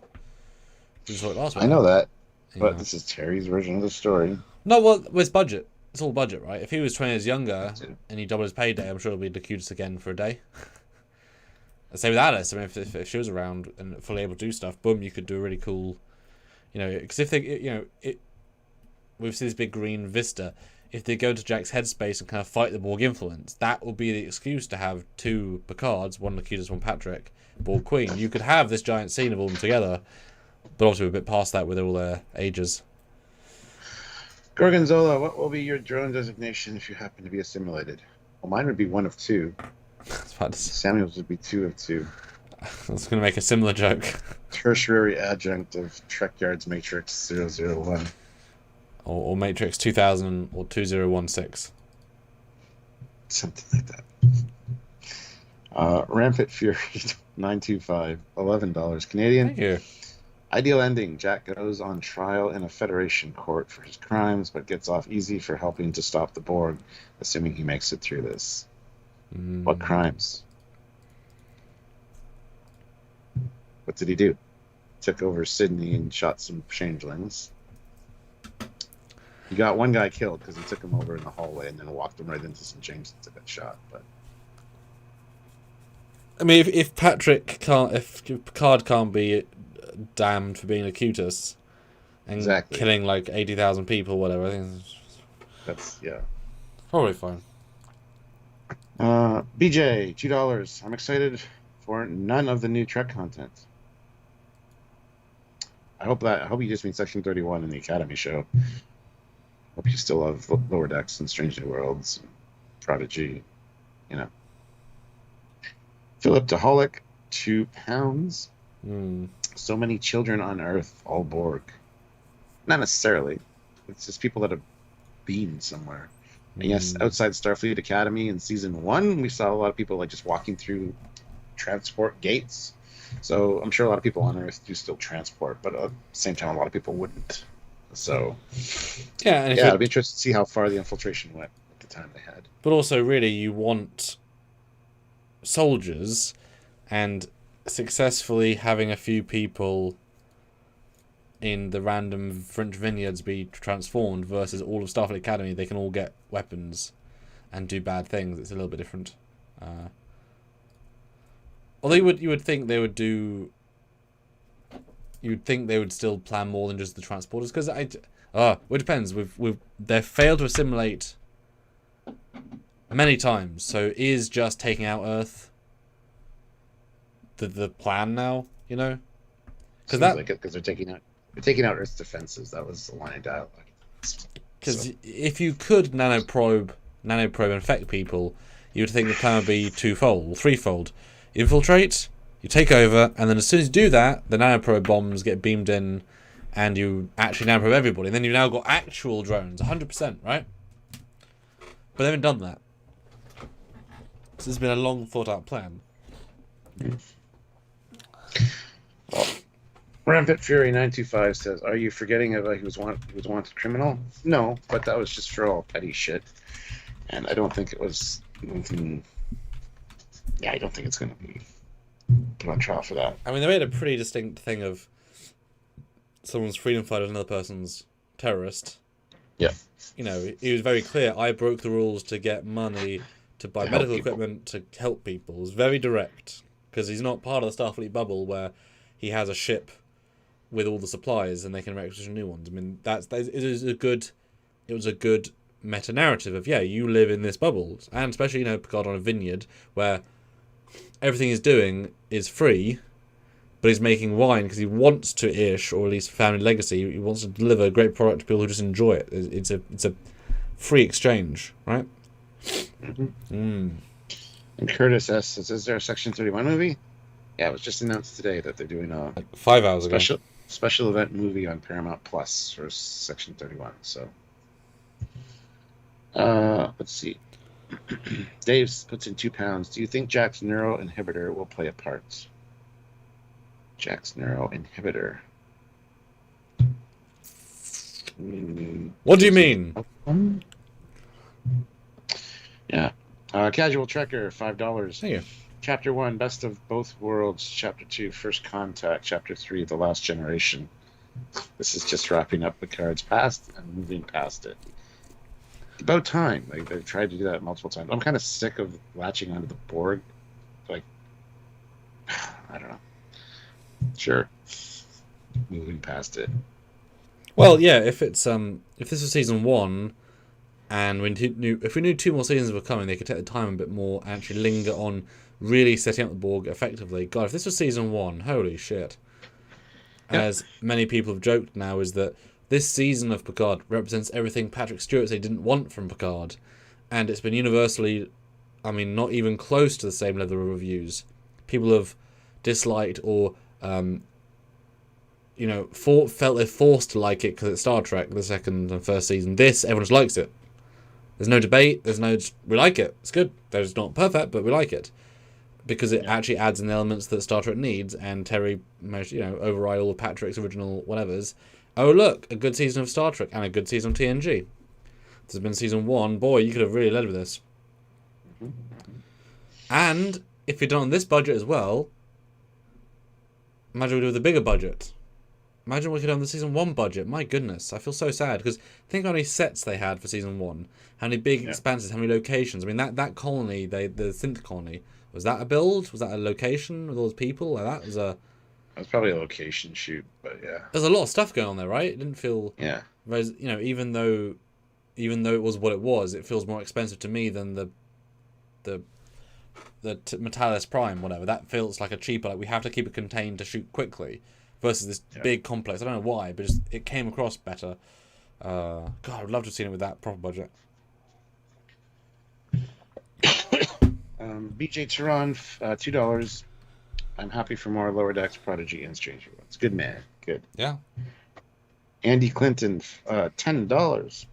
I know that, but this is Terry's version of the story. No, well, it's budget. It's all budget, right? If he was 20 years younger and he doubled his payday, I'm sure it'll be Locutus again for a day. Same with Alice. I mean, if she was around and fully able to do stuff, boom, you could do a really cool, because if they, we've seen this big green vista. If they go into Jack's headspace and kind of fight the Borg influence, that will be the excuse to have two Picards, one Locutus, one Patrick, Borg Queen. You could have this giant scene of all them together, but obviously we're a bit past that with all their ages. Gorgonzola, what will be your drone designation if you happen to be assimilated? Well, mine would be 1 of 2. Samuel's would be 2 of 2. I was going to make a similar joke. Tertiary adjunct of Trekyards Matrix 001. Or Matrix 2000 or 2016. Something like that. Rampant Fury 925, $11 Canadian. Thank you. Ideal ending. Jack goes on trial in a Federation court for his crimes, but gets off easy for helping to stop the Borg, assuming he makes it through this. What crimes? What did he do? Took over Sydney and shot some changelings. He got one guy killed because he took him over in the hallway and then walked him right into some changelings that got shot. But I mean, if Picard can't be damned for being Locutus and killing 80,000 people, whatever, I think that's probably fine. BJ, $2. I'm excited for none of the new Trek content. I hope you just mean Section 31 in the Academy show. Hope you still love Lower Decks and Strange New Worlds, and Prodigy, Philip Daholic, £2. So many children on Earth, all Borg. Not necessarily. It's just people that have been somewhere. And yes, outside Starfleet Academy in Season 1, we saw a lot of people just walking through transport gates. So I'm sure a lot of people on Earth do still transport, but at the same time, a lot of people wouldn't. So it'll be interesting to see how far the infiltration went at the time they had. But also, really, you want soldiers, and successfully having a few people in the random French vineyards be transformed versus all of Starfleet Academy. They can all get weapons and do bad things. It's a little bit different. Although you would think they would do, you'd think they would still plan more than just the transporters, because it depends. They've failed to assimilate many times. So is just taking out Earth the plan now? You know, because they're taking out Earth's defenses. That was the line of dialogue. Because if you could nanoprobe and infect people, you would think the plan would be threefold. You infiltrate, you take over, and then as soon as you do that, the nanoprobe bombs get beamed in, and you actually nanoprobe everybody. And then you've now got actual drones, 100%, right? But they haven't done that. This has been a long thought out plan. Well, Rampant Fury 925 says, "Are you forgetting about he was wanted criminal?" No, but that was just for all petty shit, and I don't think it was. Yeah, I don't think it's going to be put on trial for that. I mean, they made a pretty distinct thing of someone's freedom fighter is another person's terrorist. Yeah. You know, he was very clear. I broke the rules to get money to buy medical equipment to help people. It was very direct because he's not part of the Starfleet bubble where he has a ship with all the supplies and they can requisition new ones. I mean, it was a good meta narrative of, yeah, you live in this bubble, and especially, you know, Picard on a vineyard where everything he's doing is free, but he's making wine because he wants to ish, or at least family legacy. He wants to deliver a great product to people who just enjoy it. It's a free exchange, right? And Curtis S says, "Is there a Section 31 movie?" Yeah, it was just announced today that they're doing a 5 hours ago special event movie on Paramount Plus for Section 31. So, let's see. Dave puts in £2. Do you think Jack's neuro inhibitor will play a part? Jack's neuro inhibitor. What do you mean? Yeah. Casual Trekker, $5. Thank you. Chapter 1, Best of Both Worlds. Chapter 2, First Contact. Chapter 3, The Last Generation. This is just wrapping up Picard's past and moving past it. About time. Like, they've tried to do that multiple times. I'm kind of sick of latching onto the Borg. Like, I don't know. Sure. Moving past it. Well, yeah, if this was season 1, and if we knew 2 more seasons were coming, they could take the time a bit more and actually linger on really setting up the Borg effectively. God, if this was season 1, holy shit. Yep. As many people have joked now, is that this season of Picard represents everything Patrick Stewart said he didn't want from Picard. And it's been universally, I mean, not even close to the same level of reviews. People have disliked or, felt they're forced to like it because it's Star Trek, the second and first season. This, everyone just likes it. There's no debate. We like it. It's good. It's not perfect, but we like it. Because it actually adds in the elements that Star Trek needs, and Terry managed, override all of Patrick's original whatevers. Oh, look, a good season of Star Trek and a good season of TNG. This has been season 1. Boy, you could have really led with this. And if you're done on this budget as well, imagine we do with a bigger budget. Imagine we could have the season 1 budget. My goodness, I feel so sad because think how many sets they had for season 1, how many big expanses, how many locations. I mean, that colony, the synth colony, was that a build? Was that a location with all those people? Like, that was probably a location shoot, but yeah. There's a lot of stuff going on there, right? It didn't feel even though it was what it was, it feels more expensive to me than the Metalis Prime, whatever. That feels like a cheaper. Like, we have to keep it contained to shoot quickly. Versus this big complex. I don't know why, but it came across better. God, I would love to have seen it with that proper budget. BJ Tehran, $2. I'm happy for more Lower Decks, Prodigy, and Stranger Ones. Good man. Good. Yeah. Andy Clinton, $10.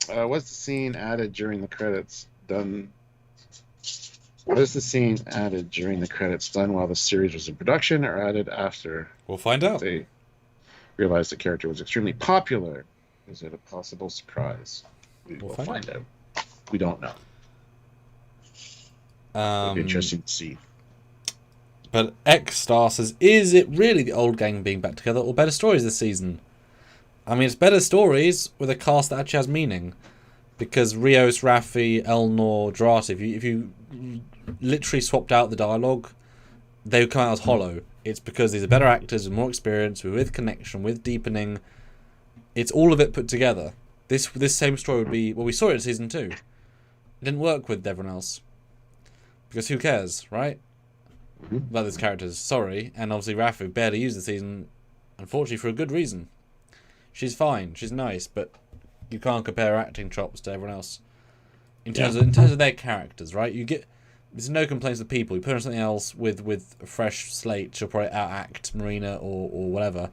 Was the scene added during the credits done? Was the scene added during the credits done while the series was in production, or added after? We'll find out. They realized the character was extremely popular. Is it a possible surprise? We'll find out. We don't know. It'll be interesting to see. But X Star says, is it really the old gang being back together, or better stories this season? I mean, it's better stories with a cast that actually has meaning. Because Rios, Raffi, Elnor, Drat, if you literally swapped out the dialogue, they would come out as hollow. It's because these are better actors with more experience, with connection, with deepening. It's all of it put together. This same story would be... Well, we saw it in season 2. It didn't work with everyone else. Because who cares, right? About these characters. Sorry. And obviously Rafu barely used the season, unfortunately, for a good reason. She's fine. She's nice, but you can't compare her acting chops to everyone else. In terms of their characters, right? There's no complaints with people. You put on something else with a fresh slate, she'll probably outact Marina or whatever.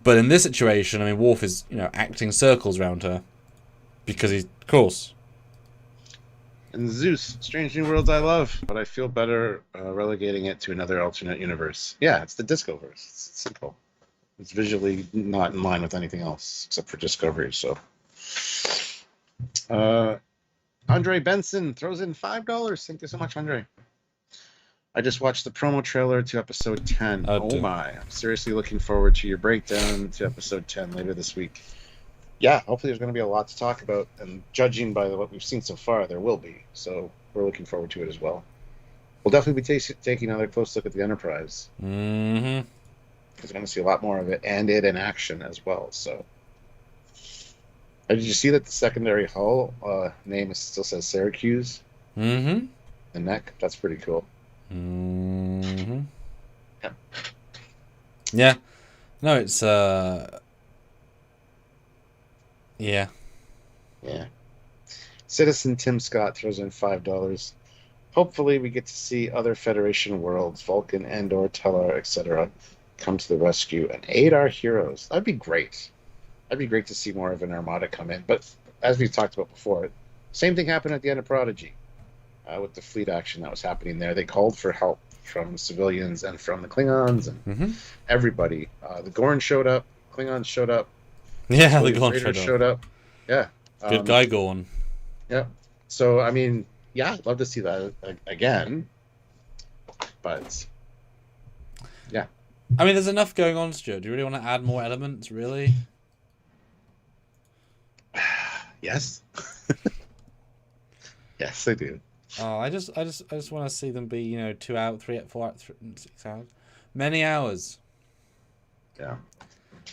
But in this situation, I mean, Worf is, acting circles around her. Because he's... Of course. And Zeus, Strange New Worlds I love, but I feel better relegating it to another alternate universe. Yeah, it's the Discoverse. It's simple. It's visually not in line with anything else, except for Discovery, so... Andre Benson throws in $5. Thank you so much, Andre. I just watched the promo trailer to episode 10. Oh my. I'm seriously looking forward to your breakdown to episode 10 later this week. Yeah, hopefully there's going to be a lot to talk about, and judging by what we've seen so far, there will be. So we're looking forward to it as well. We'll definitely be taking another close look at the Enterprise. Mm-hmm. Because we're going to see a lot more of it, and it in action as well. So, did you see that the secondary hull name still says Syracuse? Mm-hmm. The neck? That's pretty cool. Mm-hmm. Yeah. Yeah. No, it's yeah. Yeah. Citizen Tim Scott throws in $5. Hopefully we get to see other Federation worlds, Vulcan, Andor, Tellar, etc., come to the rescue and aid our heroes. That'd be great. That'd be great to see more of an armada come in. But as we've talked about before, same thing happened at the end of Prodigy. With the fleet action that was happening there. They called for help from civilians and from the Klingons and everybody. The Gorn showed up. Klingons showed up. Yeah, the Gorn showed up. Yeah. Good guy, Gorn. Yeah. So, I mean, yeah, I'd love to see that again. But, yeah. I mean, there's enough going on, Stuart. Do you really want to add more elements, really? Yes. Yes, I do. Oh, I just want to see them be, 2 hours, 3 hours, 4 hours, 6 hours, many hours. Yeah.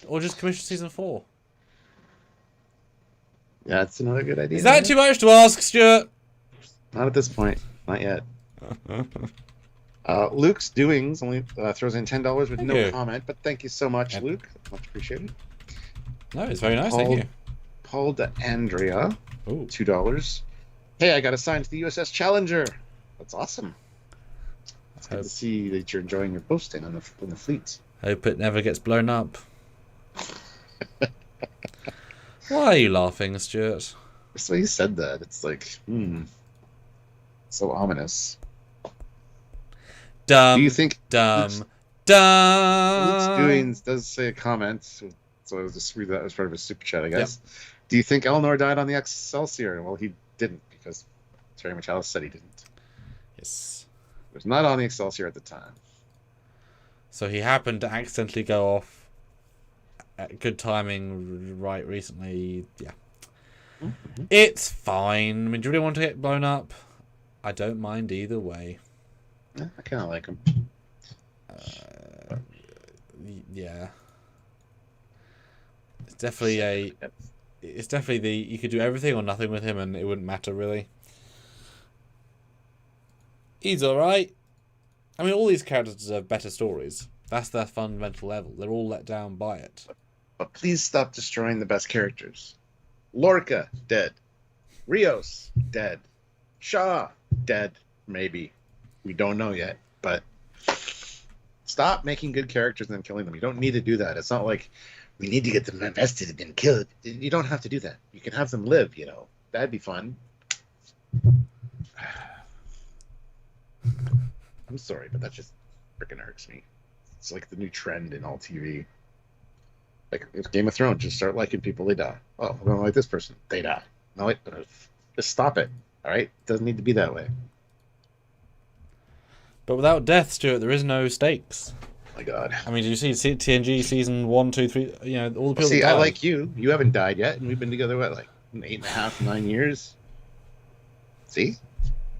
Or just commission season 4. Yeah, that's another good idea. Is that too much to ask, Stuart? Not at this point. Not yet. Luke's Doings only throws in $10 with no comment, but thank you so much, Luke. Much appreciated. No, it's very nice. Thank you. Paul DeAndrea, Ooh. $2. Hey, I got assigned to the USS Challenger. That's awesome. It's good to see that you're enjoying your posting on the fleet. Hope it never gets blown up. Why are you laughing, Stuart? That's the way you said that. It's like, so ominous. Dumb. Do you think dumb? Luke's Doings does say a comment, so I'll just read that as part of a super chat, I guess. Yep. Do you think Elnor died on the Excelsior? Well, he didn't, because Terry Matalas said he didn't. Yes. He was not on the Excelsior at the time. So he happened to accidentally go off at good timing right recently. Yeah. Mm-hmm. It's fine. I mean, do you really want to get blown up? I don't mind either way. Yeah, I kind of like him. Yeah. It's definitely you could do everything or nothing with him and it wouldn't matter really. He's alright. I mean, all these characters deserve better stories. That's their fundamental level. They're all let down by it. But please stop destroying the best characters. Lorca, dead. Rios, dead. Shaw, dead. Maybe. We don't know yet. But stop making good characters and then killing them. You don't need to do that. It's not like we need to get them invested and killed. You don't have to do that. You can have them live, That'd be fun. I'm sorry, but that just freaking irks me. It's like the new trend in all TV. Like, it's Game of Thrones. Just start liking people, they die. Oh, I don't like this person. They die. No, wait, just stop it. All right? It doesn't need to be that way. But without death, Stuart, there is no stakes. Oh my God. I mean, did you see TNG season 1, 2, 3? All the people. See, I like you. You haven't died yet, and we've been together, what, like 8.5, 9 years? See?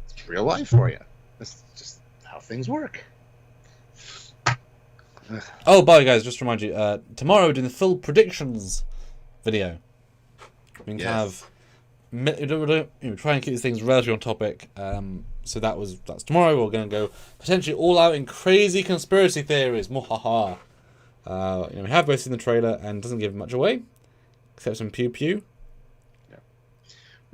It's real life for you. That's just how things work. Oh, by the way, guys, just to remind you, tomorrow we're doing the full predictions video. We can have try and keep these things relatively on topic. So that's tomorrow. We're going to go potentially all out in crazy conspiracy theories. Mohaha. We have both seen the trailer and it doesn't give much away, except some pew pew. Yeah.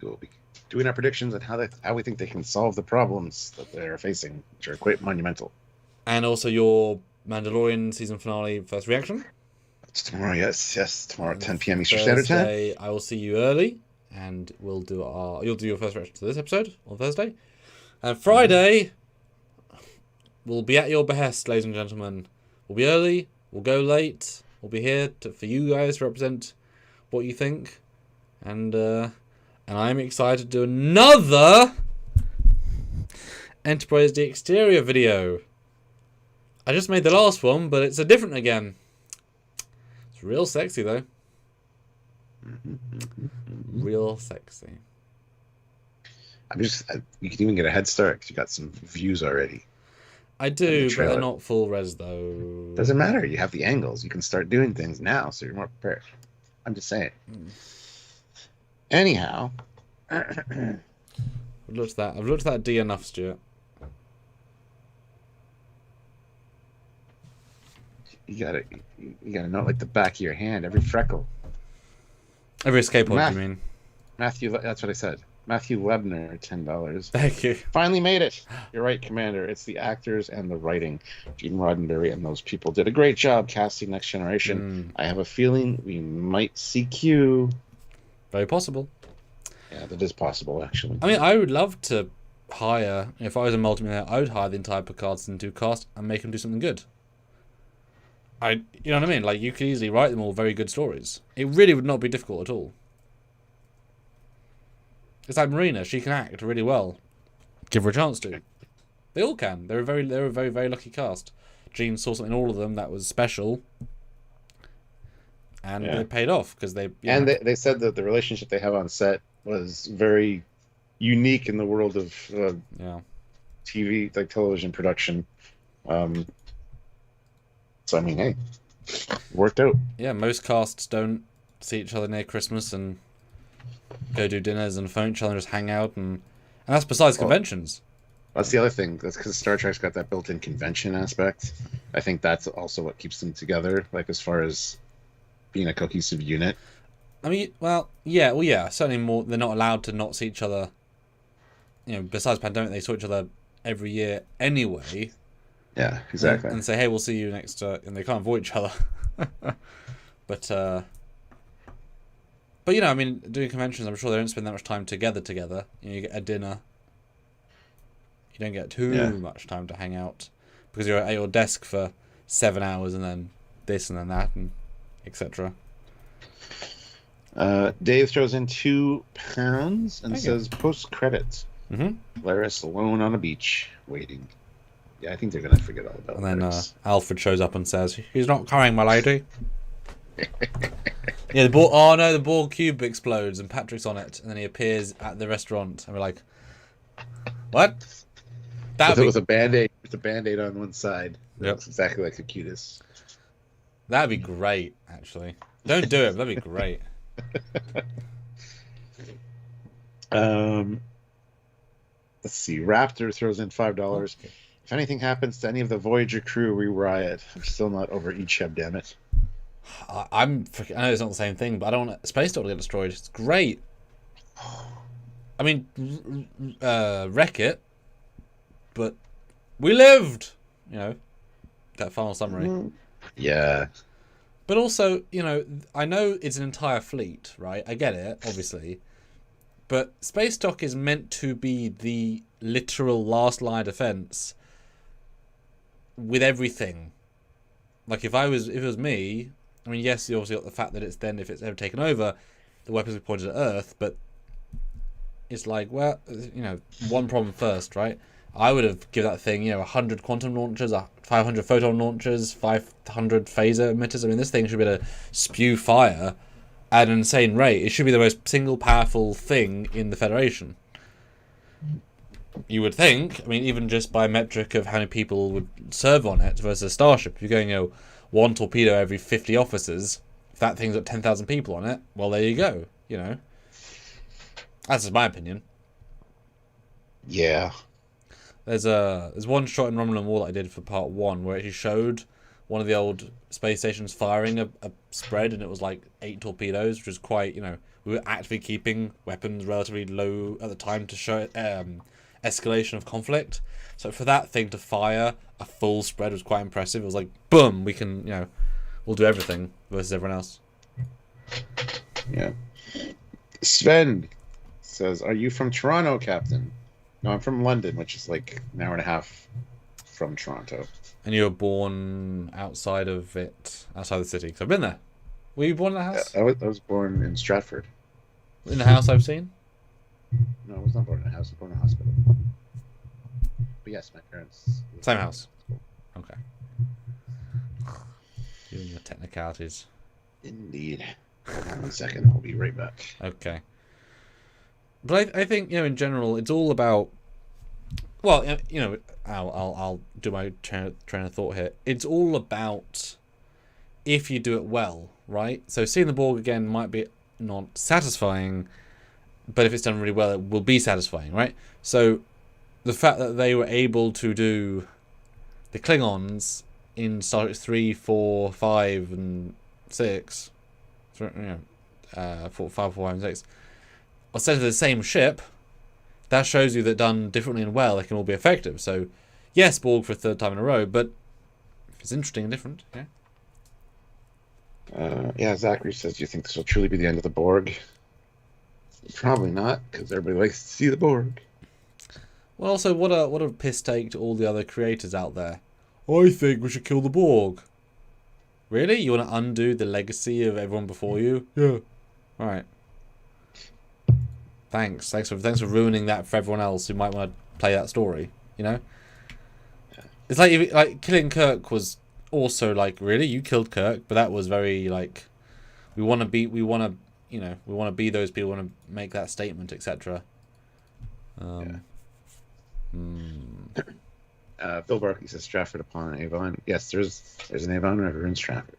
We will be doing our predictions on how we think they can solve the problems that they're facing, which are quite monumental. And also your Mandalorian season finale first reaction. It's tomorrow, yes. Tomorrow at 10 p.m. Eastern Standard Time. I will see you early, and you'll do your first reaction to this episode on Thursday. And Friday, we'll be at your behest, ladies and gentlemen. We'll be early, we'll go late, we'll be here for you guys to represent what you think. And I'm excited to do another Enterprise D exterior video. I just made the last one, but it's a different again. It's real sexy, though. Real sexy. You can even get a head start because you got some views already. I do, but they're not full res, though. Doesn't matter. You have the angles. You can start doing things now, so you're more prepared. I'm just saying. Anyhow. I've looked at that D enough, Stuart. You gotta know like the back of your hand, every freckle. Every escape pod, you mean? Matthew, that's what I said. Matthew Lebner, $10. Thank you. Finally made it. You're right, Commander. It's the actors and the writing. Gene Roddenberry and those people did a great job casting Next Generation. I have a feeling we might see Q. Very possible. Yeah, that is possible, actually. I mean, I would love to hire, if I was a multimillionaire, I would hire the entire Picard season 2 cast and make them do something good. You know what I mean? Like, you could easily write them all very good stories. It really would not be difficult at all. It's like Marina. She can act really well. Give her a chance to. They all can. They're a very, very lucky cast. Gene saw something in all of them that was special, and it paid off because they. They said that the relationship they have on set was very unique in the world of TV, like television production. So I mean, hey, worked out. Yeah, most casts don't see each other near Christmas and go do dinners and phone each other and just hang out, and that's besides conventions. That's the other thing. That's because Star Trek's got that built-in convention aspect. I think that's also what keeps them together, like as far as being a cohesive unit. I mean, certainly more. They're not allowed to not see each other. Besides pandemic, they saw each other every year anyway. Yeah, exactly. And say, hey, we'll see you next, and they can't avoid each other. But I mean, doing conventions, I'm sure they don't spend that much time together. You get a dinner. You don't get too much time to hang out because you're at your desk for 7 hours and then this and then that and etc. Dave throws in £2 and says post credits. Laris alone on a beach waiting. Yeah, I think they're gonna forget all about. And then Alfred shows up and says, "He's not coming, my lady." Yeah, the Borg. Oh no, the Borg cube explodes and Patrick's on it, and then he appears at the restaurant, and we're like, "What?" With a band-aid, on one side. That's exactly like the cutest. That'd be great, actually. Don't do it, but that'd be great. Let's see. Raptor throws in $5. If anything happens to any of the Voyager crew, we riot. I'm still not over Icheb, damn it. I know it's not the same thing, but I don't want Space Dog to get destroyed. It's great. I mean, wreck it, but we lived. That final summary. Yeah. But also, I know it's an entire fleet, right? I get it, obviously. But Space Dock is meant to be the literal last line of defense with everything. Like, if it was me, I mean, yes, you obviously got the fact that if it's ever taken over, the weapons will be pointed at Earth, but it's like, well, one problem first, right? I would have given that thing, 100 quantum launchers, 500 photon launchers, 500 phaser emitters. I mean, this thing should be able to spew fire at an insane rate. It should be the most single powerful thing in the Federation. you would think, I mean, even just by metric of how many people would serve on it versus a starship, if you're going, one torpedo every 50 officers, if that thing's got 10,000 people on it, well, there you go, That's just my opinion. Yeah. There's one shot in Romulan War that I did for part 1 where it actually showed one of the old space stations firing a spread, and it was like 8 torpedoes, which was quite, we were actively keeping weapons relatively low at the time to show escalation of conflict. So for that thing to fire a full spread was quite impressive. It was like, boom, we can, we'll do everything versus everyone else. Yeah. Sven says, "Are you from Toronto, Captain?" No, I'm from London, which is like an hour and a half from Toronto. And you were born outside of the city? Because I've been there. Were you born in the house? I was born in Stratford. In the house I've seen? No, I was not born in a house. I was born in a hospital. But yes, my parents... Same house. Okay. You and your technicalities. Indeed. Hold on 1 second. I'll be right back. Okay. But I think, in general, it's all about... Well, I'll do my train of thought here. It's all about if you do it well, right? So seeing the Borg again might be not satisfying, but if it's done really well, it will be satisfying, right? So the fact that they were able to do the Klingons in Star Trek 3, 4, 5, and 6, 4, 5, 4, 5, and 6, instead of the same ship, that shows you that done differently and well, they can all be effective. So, yes, Borg for a 3rd time in a row, but if it's interesting and different, yeah, Zachary says, "Do you think this will truly be the end of the Borg?" Probably not, because everybody likes to see the Borg. Well, also, what a piss take to all the other creators out there. I think we should kill the Borg. Really? You want to undo the legacy of everyone before you? Yeah. All right. Thanks for ruining that for everyone else who might want to play that story. Yeah. It's like killing Kirk was also like, really, you killed Kirk, but that was very like, we want to be those people, want to make that statement, etc. Bill Barkley says Stratford upon Avon. Yes, there's an Avon River in Stratford.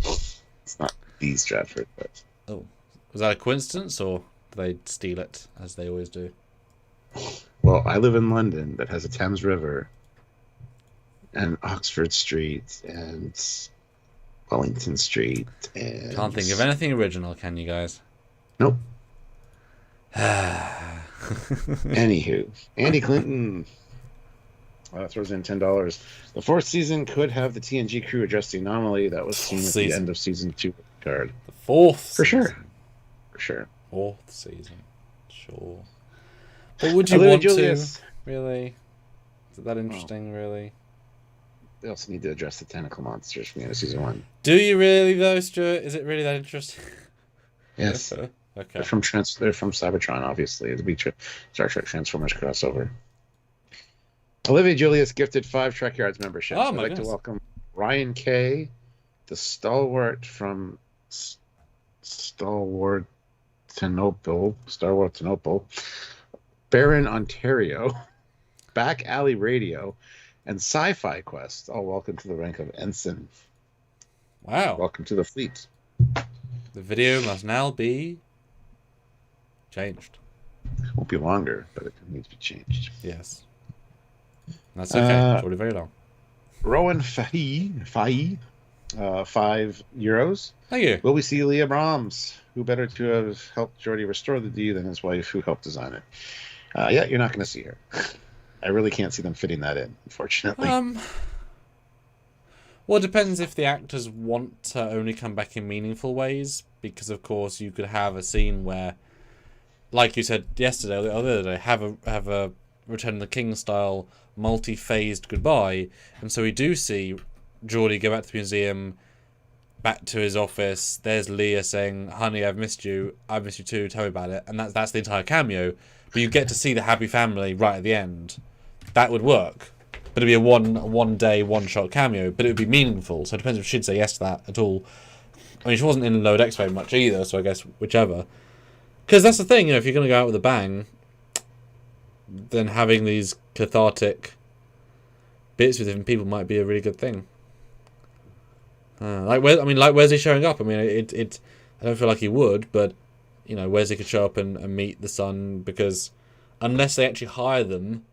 It's not the Stratford, but was that a coincidence, or did they steal it as they always do? Well, I live in London that has a Thames River and Oxford Street and Wellington Street and... Can't think of anything original, can you guys? Nope. Anywho, Andy Clinton throws in $10. The 4th season could have the TNG crew address the anomaly that was seen at the end of season 2 card. The 4th for season. For sure. 4th season. Sure. But would you want to? Really? Is it that interesting, really? They also need to address the tentacle monsters from the end of season 1. Do you really, though, Stuart? Is it really that interesting? Yes. Okay. They're from Cybertron, obviously. It'll be Star Trek Transformers crossover. Olivia Julius gifted 5 Trekyards memberships. I'd like to welcome Ryan K., the stalwart from Stalwart Tenople, Barron, Ontario, Back Alley Radio, and Sci-Fi Quest. All welcome to the rank of ensign. Wow. Welcome to the fleet. The video must now be changed. It won't be longer, but it needs to be changed. Yes. That's okay. It's already very long. Rowan Fahy, €5. Thank you. Will we see Leah Brahms? Who better to have helped Geordi restore the D than his wife, who helped design it? Yeah, you're not going to see her. I really can't see them fitting that in, unfortunately. Well, it depends if the actors want to only come back in meaningful ways, because of course you could have a scene where, like you said yesterday or the other day, have a Return of the King style multi-phased goodbye, and so we do see Geordi go back to the museum, back to his office. There's Leah saying, "Honey, I've missed you too. Tell me about it." And that's the entire cameo. But you get to see the happy family right at the end. That would work. But it'd be a one day, one shot cameo. But it would be meaningful. So it depends if she'd say yes to that at all. I mean, she wasn't in Lower Decks very much either, so I guess whichever. Because that's the thing, if you're going to go out with a bang, then having these cathartic bits with different people might be a really good thing. Like where's he showing up? I mean, I don't feel like he would, but where's he could show up and meet the Sun, because unless they actually hire them,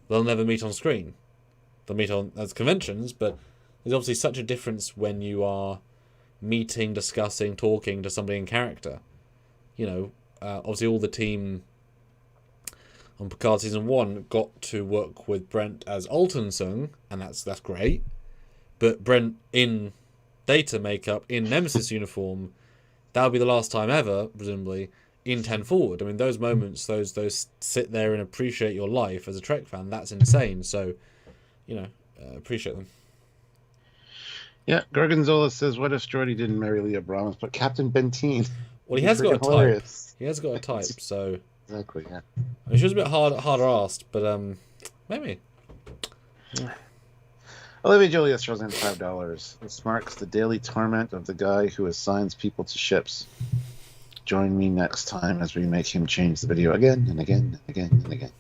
they'll never meet on screen. They'll meet on as conventions, but there's obviously such a difference when you are meeting, discussing, talking to somebody in character. Obviously all the team on Picard season 1 got to work with Brent as Alton Sung, and that's great. But Brent in Data makeup, in Nemesis uniform, that'll be the last time ever, presumably, in 10 Forward. I mean, those moments, those sit there and appreciate your life as a Trek fan, that's insane. So, appreciate them. Yeah, Gorgonzola says, what if Geordi didn't marry Leah Brahms, but Captain Benteen? Well, he has got a type. He has got a type, so... Exactly, yeah. I mean, she was a bit harder asked, but maybe. Yeah. Olivia Julius throws in $5. This marks the daily torment of the guy who assigns people to ships. Join me next time as we make him change the video again and again and again and again.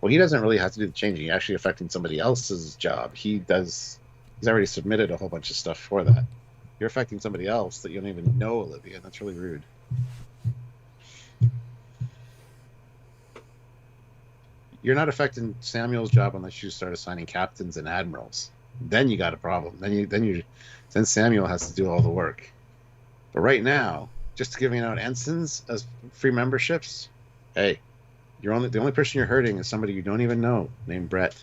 Well, he doesn't really have to do the changing. He's actually affecting somebody else's job. He's already submitted a whole bunch of stuff for that. You're affecting somebody else that you don't even know, Olivia. That's really rude. You're not affecting Samuel's job unless you start assigning captains and admirals. Then you got a problem. Then Samuel has to do all the work. But right now, just giving out ensigns as free memberships, hey, the only person you're hurting is somebody you don't even know, named Brett.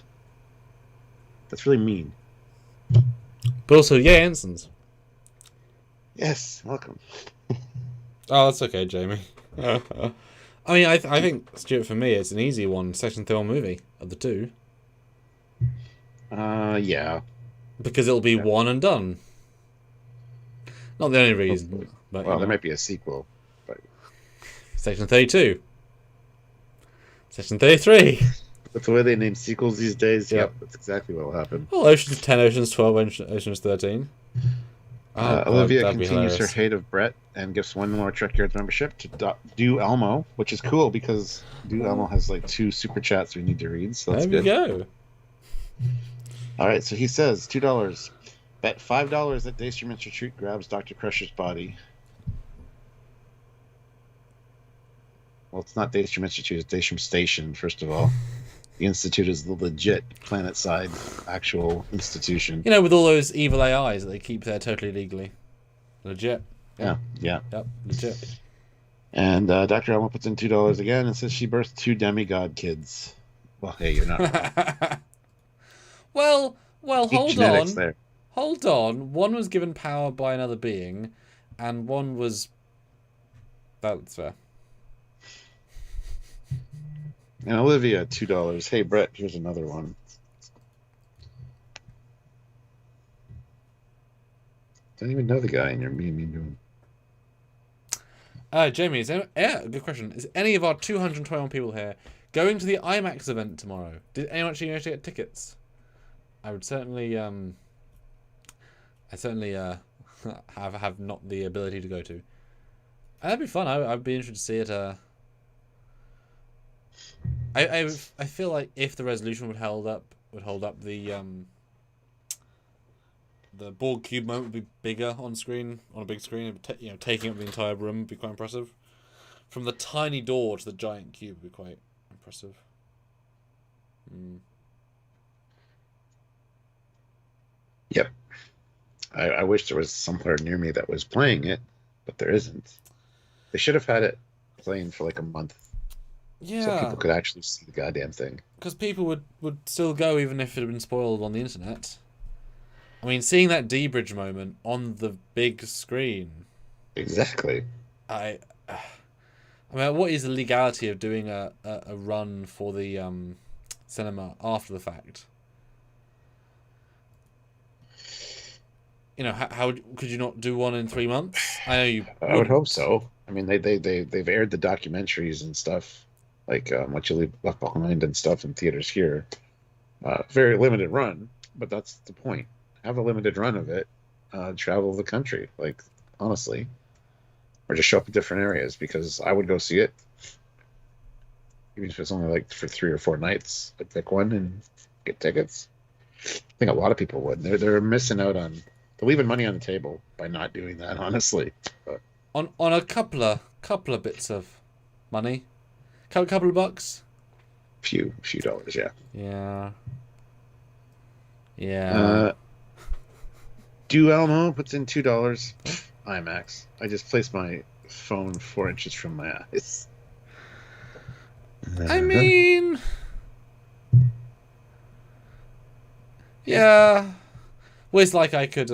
That's really mean. But also, ensigns. Yes, welcome. Oh, that's okay, Jamie. I mean, I think, Stuart, for me, it's an easy one. Section 31 movie of the two. Yeah. Because it'll be one and done. Not the only reason. But, well, there might be a sequel. But... Section 32. Section 33. That's the way they name sequels these days. Yep, that's exactly what will happen. Well, Oceans 10, Oceans 12, Oceans 13. Olivia continues her hate of Brett and gives one more Trekyards membership to Do Elmo, which is cool because Do Elmo has like 2 super chats we need to read, so that's good. There we go. All right, so he says $2. Bet $5 that Daystrom Institute grabs Dr. Crusher's body. Well, it's not Daystrom Institute, it's Daystrom Station, first of all. The Institute is the legit planet-side actual institution. With all those evil AIs that they keep there totally legally. Legit. Yeah. Yep, legit. And Dr. Elmo puts in $2 again and says she birthed 2 demigod kids. Well, hey, you're not wrong. well, hold on. There. Hold on. One was given power by another being, and one was... That's fair. And Olivia, $2. Hey, Brett, here's another one. Don't even know the guy, and you're mean to him. Jamie, good question. Is any of our 221 people here going to the IMAX event tomorrow? Did anyone actually manage to get tickets? I would certainly, have not the ability to go to. That'd be fun. I'd be interested to see it. I feel like if the resolution would hold up, the Borg cube moment would be bigger on a big screen. Taking up the entire room would be quite impressive. From the tiny door to the giant cube would be quite impressive. Yep. I wish there was somewhere near me that was playing it, but there isn't. They should have had it playing for like a month. Yeah. So people could actually see the goddamn thing. Because people would still go even if it had been spoiled on the internet. I mean, seeing that D-Bridge moment on the big screen. Exactly. I mean, what is the legality of doing a run for the cinema after the fact? How could you not do one in 3 months? I know you. I would hope so. I mean, they've aired the documentaries and stuff, like What You Leave Left Behind and stuff in theaters here. Very limited run, but that's the point. Have a limited run of it. Travel the country, like honestly, or just show up in different areas because I would go see it. even if it's only like for 3 or 4 nights. Like pick one and get tickets. I think a lot of people would. They're missing out on. They're leaving money on the table by not doing that. Honestly, but On a couple of bits of money, couple of bucks. few dollars, yeah. Yeah. Yeah. Elmo puts in $2. IMAX. I just placed my phone 4 inches from my eyes. I mean, yeah. Well, it's like I could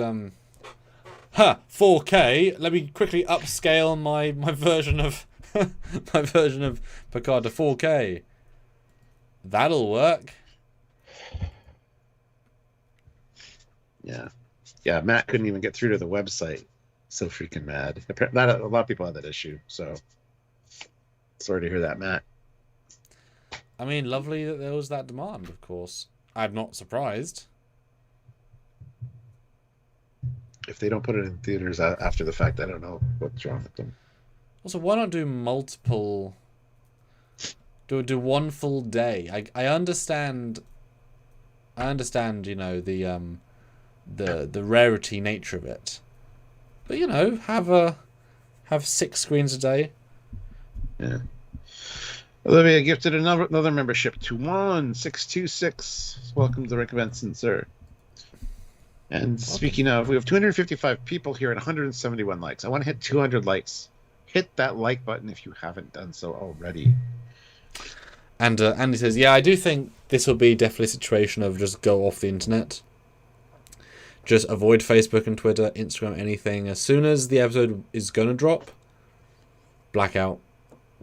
4K. Let me quickly upscale my version of my version of Picard to 4K. That'll work. Yeah. Yeah, Matt couldn't even get through to the website. So freaking mad. Not a lot of people have that issue, so sorry to hear that, Matt. I mean, lovely that there was that demand, of course. I'm not surprised. If they don't put it in theaters after the fact, I don't know what's wrong with them. Also, why not do multiple... Do one full day? I understand... you know, the rarity nature of it. But, you know, have 6 screens a day. Yeah. Olivia gifted another membership to 1626. Welcome to the Rick Benson, sir. And speaking of, we have 255 people here and 171 likes. I want to hit 200 likes. Hit that like button if you haven't done so already. And Andy says, yeah, I do think this will be definitely a situation of just go off the internet. Just avoid Facebook and Twitter, Instagram, anything. As soon as the episode is going to drop, blackout.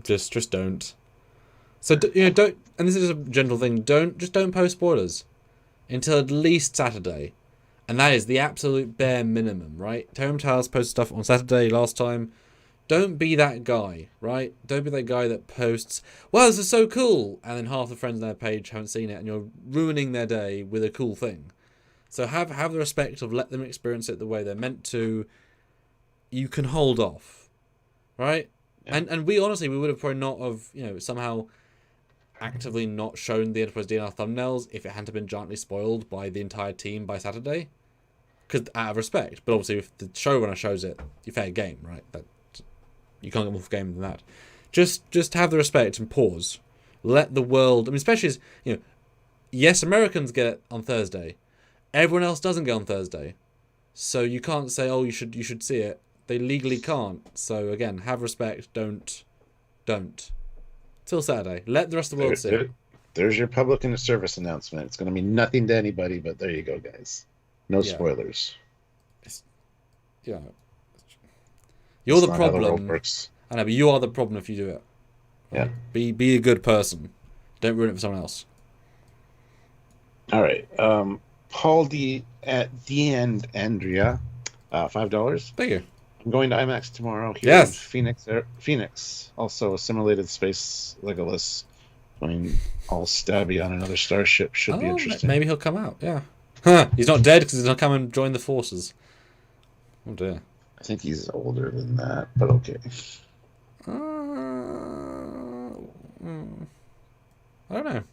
Just don't. So, you know, don't, and this is a gentle thing, don't post spoilers until at least Saturday. And that is the absolute bare minimum, right? Terram Towers posted stuff on Saturday last time. Don't be that guy, right? Don't be that guy that posts, wow, this is so cool, and then half the friends on their page haven't seen it, and you're ruining their day with a cool thing. So have the respect of let them experience it the way they're meant to. You can hold off, right? Yeah. And we honestly, we would have probably not have, you know, somehow actively not shown the Enterprise D in our thumbnails if it hadn't been gently spoiled by the entire team by Saturday. Because out of respect. But obviously if the showrunner shows it, you fair game, right? That you can't get more game than that. Just have the respect and pause. Let the world, I mean, especially as, you know, yes, Americans get it on Thursday. Everyone else doesn't get on Thursday. So you can't say, oh, you should see it. They legally can't. So again, have respect, don't. Till Saturday. Let the rest of the world see it. There's your public and service announcement. It's going to mean nothing to anybody, but there you go, guys. No spoilers. Yeah. You're the problem. I know, but you are the problem if you do it. Yeah. Be a good person. Don't ruin it for someone else. All right. Paul D at the end, Andrea, $5. Thank you. I'm going to IMAX tomorrow here in Phoenix. Also, assimilated space Legolas going all stabby on another starship should be interesting. Maybe he'll come out. Yeah. Huh. He's not dead because he's not come and join the forces. Oh dear. I think he's older than that, but okay. I don't know.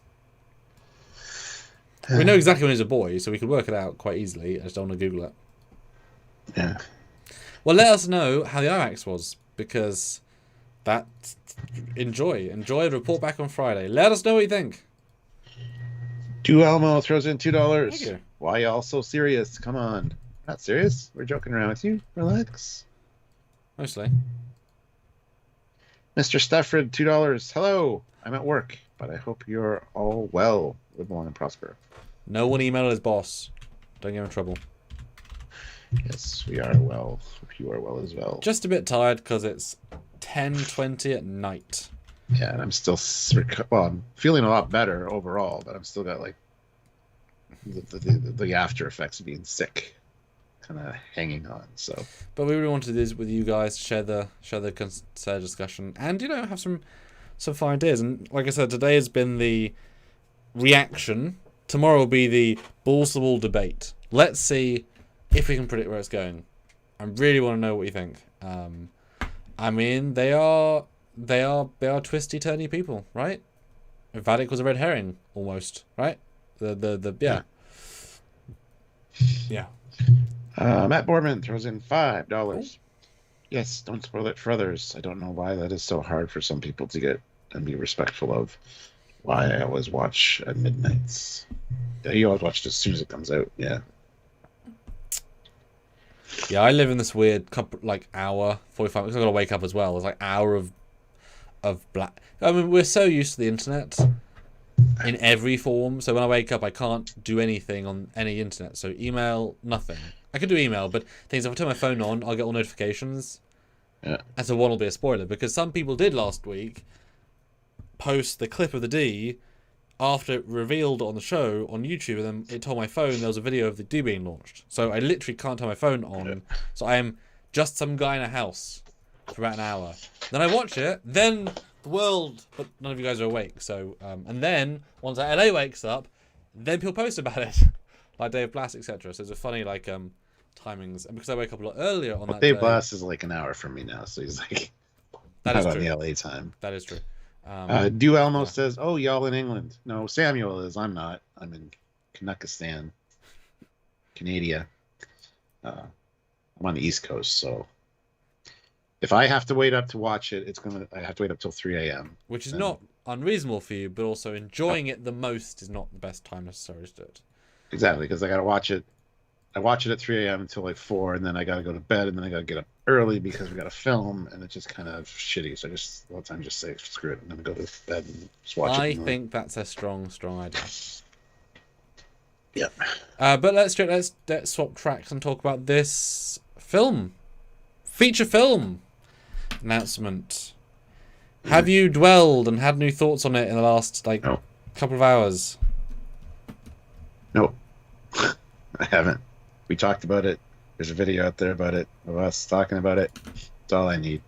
We know exactly when he's a boy, so we could work it out quite easily. I just don't want to Google it. Yeah. Well, let us know how the IMAX was, because enjoy. Report back on Friday. Let us know what you think. Elmo throws in $2. Thank you. Why y'all so serious? Come on. Not serious. We're joking around with you. Relax. Mostly. Mr. Stafford, $2. Hello. I'm at work, but I hope you're all well. Live long and prosper. No one emailed his boss. Don't get in trouble. Yes, we are well. Hope you are well as well. Just a bit tired because it's 10:20 at night. Yeah, and I'm still I'm feeling a lot better overall, but I'm still got like the after effects of being sick, kind of hanging on. So, but we really wanted to do this with you guys, share the discussion, and have some fun ideas. And like I said, today has been the reaction. Tomorrow will be the balls to the wall debate. Let's see if we can predict where it's going. I really want to know what you think. I mean, they are twisty, turny people, right? Vatic was a red herring, almost, right? Yeah. Yeah. Matt Borman throws in Oh. $5. Yes, don't spoil it for others. I don't know why that is so hard for some people to get and be respectful of. Why I always watch at midnights. Yeah, you always watch it as soon as it comes out. Yeah. Yeah, I live in this weird couple, like, hour, 45, because I've got to wake up as well. It's like hour of black. I mean, we're so used to the internet in every form. So when I wake up, I can't do anything on any internet. So email, nothing. I could do email, but things if I turn my phone on, I'll get all notifications. Yeah. And so one will be a spoiler, because some people did last week post the clip of the D after it revealed on the show on YouTube, and then it told my phone there was a video of the D being launched. So I literally can't turn my phone on. Yeah. So I am just some guy in a house for about an hour. Then I watch it, then the world, but none of you guys are awake. So, and then once LA wakes up, then people post about it, like Dave Blass, etc. So it's a funny timings, and because I wake up a lot earlier on that Dave day, Blass is like an hour from me now, so he's like that not is on true. the LA time. That is true. Du Elmo says, "Oh, y'all in England?" No, Samuel is. I'm not. I'm in Canuckistan, Canada. I'm on the East Coast, so if I have to wait up to watch it, I have to wait up till 3 a.m. Which is not unreasonable for you, but also enjoying it the most is not the best time necessarily to do it. Exactly, because I got to watch it. I watch it at 3 a.m. until like 4, and then I got to go to bed, and then I got to get up early because we got to film, and it's just kind of shitty. So I just a lot of times just say screw it, and then go to bed and just watch it. I think that's a strong idea. Yep. But let's swap tracks and talk about this feature film announcement. Have you dwelled and had new thoughts on it in the last couple of hours? Nope. I haven't. We talked about it. There's a video out there about it, of us talking about it. That's all I need.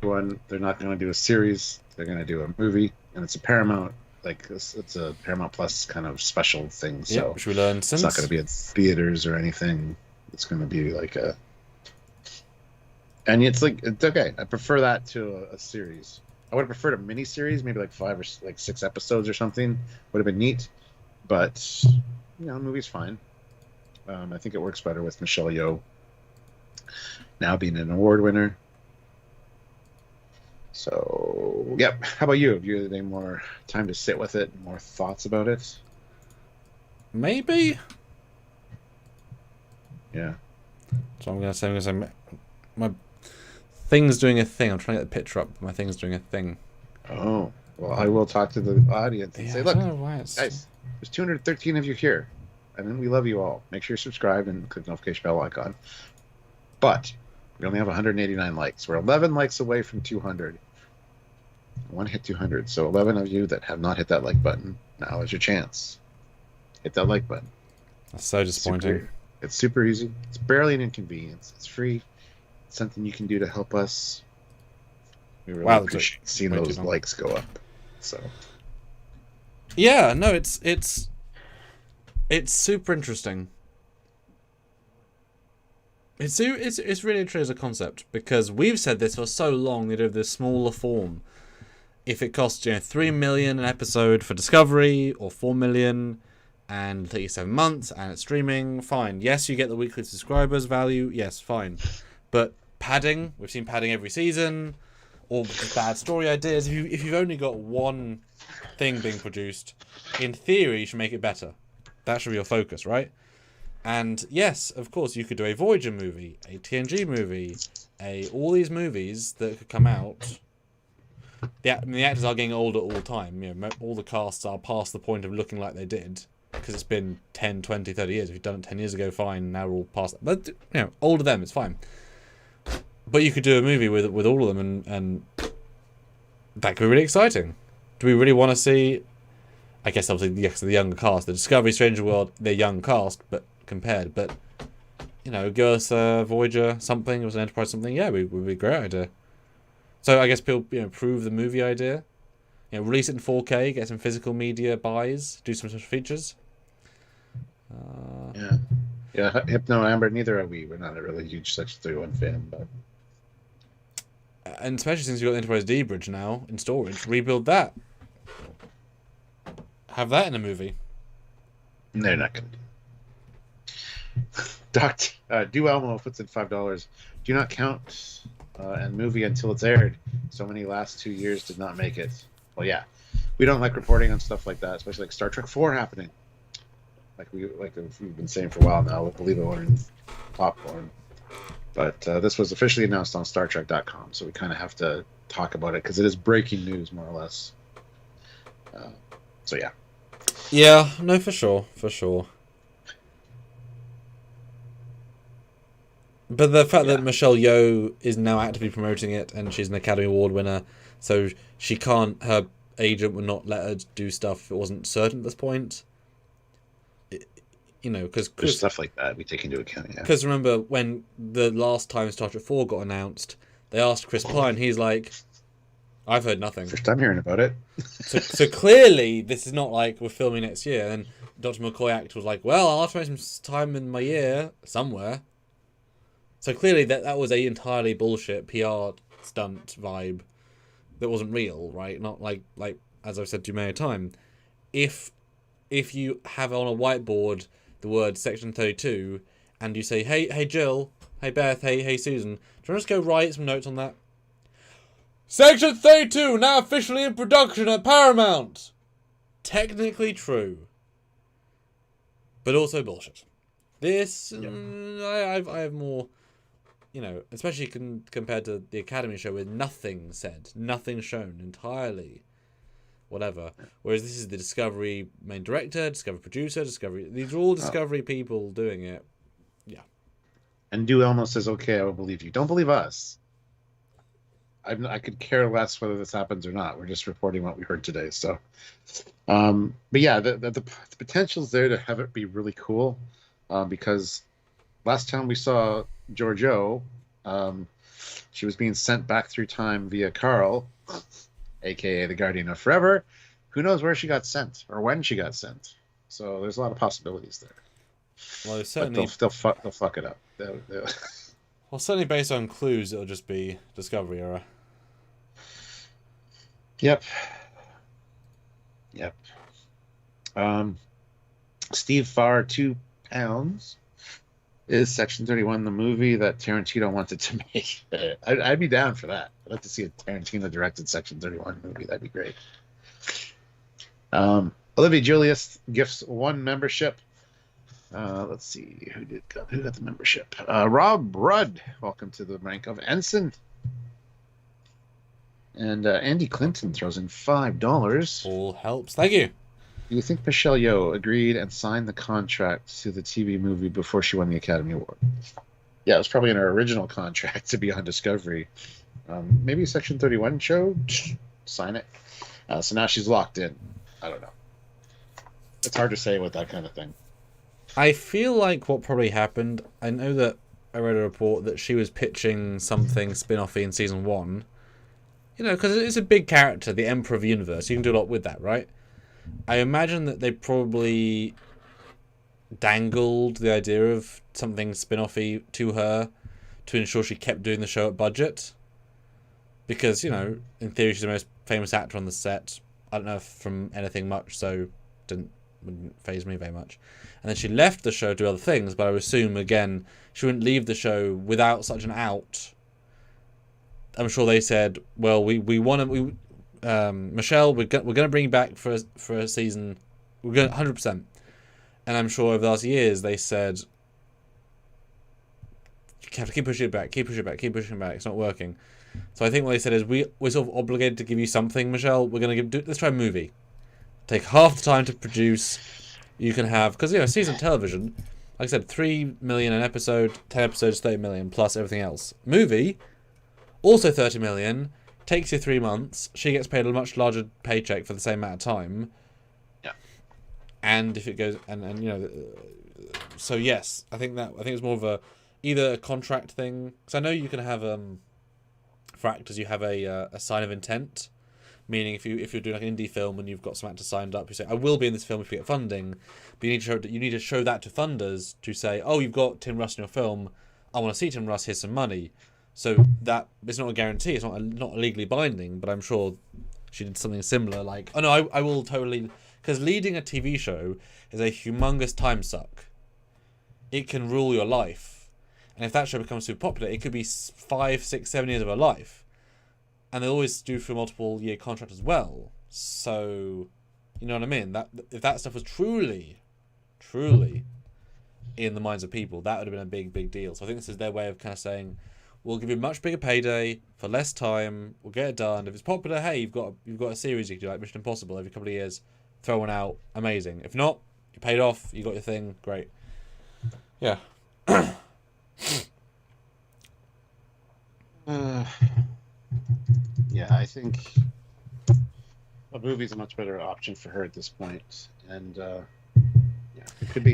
They're not going to do a series. They're going to do a movie, and it's a Paramount. It's a Paramount Plus kind of special thing. So which we learned since. It's not going to be at theaters or anything. It's going to be like a. And it's okay. I prefer that to a series. I would have preferred a mini series, maybe like 5 or 6 episodes or something. Would have been neat, but the movie's fine. I think it works better with Michelle Yeoh now being an award winner. So, yep. How about you? Have you had any more time to sit with it? More thoughts about it? Maybe. Yeah. So I'm gonna say my thing's doing a thing. I'm trying to get the picture up. But my thing's doing a thing. Oh, well, I will talk to the audience and say, look, guys, there's 213 of you here, and we love you all. Make sure you subscribe and click the notification bell icon. But we only have 189 likes. We're 11 likes away from 200. I want to hit 200. So 11 of you that have not hit that like button, now is your chance. Hit that like button. That's so disappointing. It's super easy. It's barely an inconvenience. It's free. It's something you can do to help us. We really appreciate seeing those likes go up. So. Yeah, no, it's super interesting. It's really true as a concept, because we've said this for so long that of the smaller form, if it costs 3 million an episode for Discovery or 4 million and 37 months and it's streaming, fine. Yes, you get the weekly subscribers value. Yes, fine. But padding, we've seen padding every season, or bad story ideas. If you've only got one thing being produced, in theory, you should make it better. That should be your focus, right? And yes, of course, you could do a Voyager movie, a TNG movie, all these movies that could come out. The actors are getting older all the time. All the casts are past the point of looking like they did, because it's been 10, 20, 30 years. If you've done it 10 years ago, fine. Now we're all past that. But, older them, it's fine. But you could do a movie with all of them, and that could be really exciting. Do we really want to see... I guess, obviously, yes, the younger cast. The Discovery, Stranger World, they're young cast, but compared. But, give us Voyager something, it was an Enterprise something. Yeah, would be a great idea. So I guess people, prove the movie idea. Release it in 4K, get some physical media buys, do some special features. Yeah, Hypno Amber, neither are we. We're not a really huge Section 31 fan, but... And especially since you've got the Enterprise D bridge now in storage, rebuild that. Have that in a movie. They're not going to. Do Elmo puts in $5. Do not count and movie until it's aired. So many last 2 years did not make it. Well, yeah, we don't like reporting on stuff like that, especially like Star Trek 4 happening. Like we've been saying for a while now. We'll believe it when it's popcorn. But this was officially announced on StarTrek.com, so we kind of have to talk about it because it is breaking news, more or less. So yeah. Yeah, no, for sure. But the fact that Michelle Yeoh is now actively promoting it, and she's an Academy Award winner, so she can't. Her agent would not let her do stuff if it wasn't certain at this point. Because there's stuff like that we take into account. Yeah. Because remember when the last time Star Trek 4 got announced, they asked Chris Pine. He's like, "I've heard nothing." First time hearing about it. so clearly this is not like we're filming next year. And then Dr. McCoy act was like, "Well, I'll have to make some time in my year somewhere." So clearly that was a entirely bullshit PR stunt vibe that wasn't real, right? Not like as I've said to you many a time, if you have on a whiteboard the word Section 32 and you say, hey Jill, hey Beth, hey Susan, do you want to just go write some notes on that? Section 32 now officially in production at Paramount. Technically true, but also bullshit. This I have more. Especially compared to the Academy show with nothing said, nothing shown, entirely whatever. Whereas this is the Discovery main director, Discovery producer, these are all Discovery people doing it. Yeah. And Do Elmo says, okay, I will believe you. Don't believe us. I could care less whether this happens or not. We're just reporting what we heard today. So, but yeah, the potential's there to have it be really cool, because last time we saw Georgiou, she was being sent back through time via Carl, aka the Guardian of Forever. Who knows where she got sent or when she got sent? So there's a lot of possibilities there. Well, certainly they'll fuck it up. Well, certainly based on clues, it'll just be Discovery era. Yep. Steve Farr, £2. Is Section 31 the movie that Tarantino wanted to make? I'd be down for that. I'd like to see a Tarantino-directed Section 31 movie. That'd be great. Olivia Julius gifts 1 membership. Let's see who got the membership. Rob Rudd, welcome to the rank of ensign. And Andy Clinton throws in $5. All helps. Thank you. Do you think Michelle Yeoh agreed and signed the contract to the TV movie before she won the Academy Award? Yeah, it was probably in her original contract to be on Discovery. Maybe Section 31 show? Sign it. So now she's locked in. I don't know. It's hard to say with that kind of thing. I feel like what probably happened, I know that I read a report that she was pitching something spin-offy in Season 1. Because it's a big character, the Emperor of the Universe. You can do a lot with that, right? I imagine that they probably dangled the idea of something spin-offy to her to ensure she kept doing the show at budget. Because, in theory, she's the most famous actor on the set. I don't know if from anything much, so wouldn't faze me very much. And then she left the show to do other things, but I would assume, again, she wouldn't leave the show without such an out. I'm sure they said, well, we want to... Michelle, we're going to bring you back for a season. We're going 100%. And I'm sure over the last years they said, you have to keep pushing it back, keep pushing it back. It's not working. So I think what they said is we're sort of obligated to give you something, Michelle. We're going to let's try a movie. Take half the time to produce. You can have, because season television, like I said, 3 million an episode, 10 episodes, 30 million plus everything else. Movie, also 30 million. Takes you 3 months. She gets paid a much larger paycheck for the same amount of time. Yeah. And if it goes so yes, I think it's more of either a contract thing. Because I know you can have for actors you have a sign of intent, meaning if you're doing like an indie film and you've got some actors signed up, you say I will be in this film if you get funding, but you need to show that to funders to say, oh, you've got Tim Russ in your film. I want to see Tim Russ. Here's some money. So that it's not a guarantee. It's not legally binding, but I'm sure she did something similar. Like, oh no, I will totally, because leading a TV show is a humongous time suck. It can rule your life, and if that show becomes super popular, it could be 5, 6, 7 years of her life, and they always do for multiple year contract as well. So, you know what I mean? That if that stuff was truly in the minds of people, that would have been a big deal. So I think this is their way of kind of saying, we'll give you a much bigger payday for less time. We'll get it done. If it's popular, hey, you've got a series you can do, like Mission Impossible every couple of years. Throw one out, amazing. If not, you paid off. You got your thing, great. Yeah. Yeah, I think a movie's a much better option for her at this point, and yeah, it could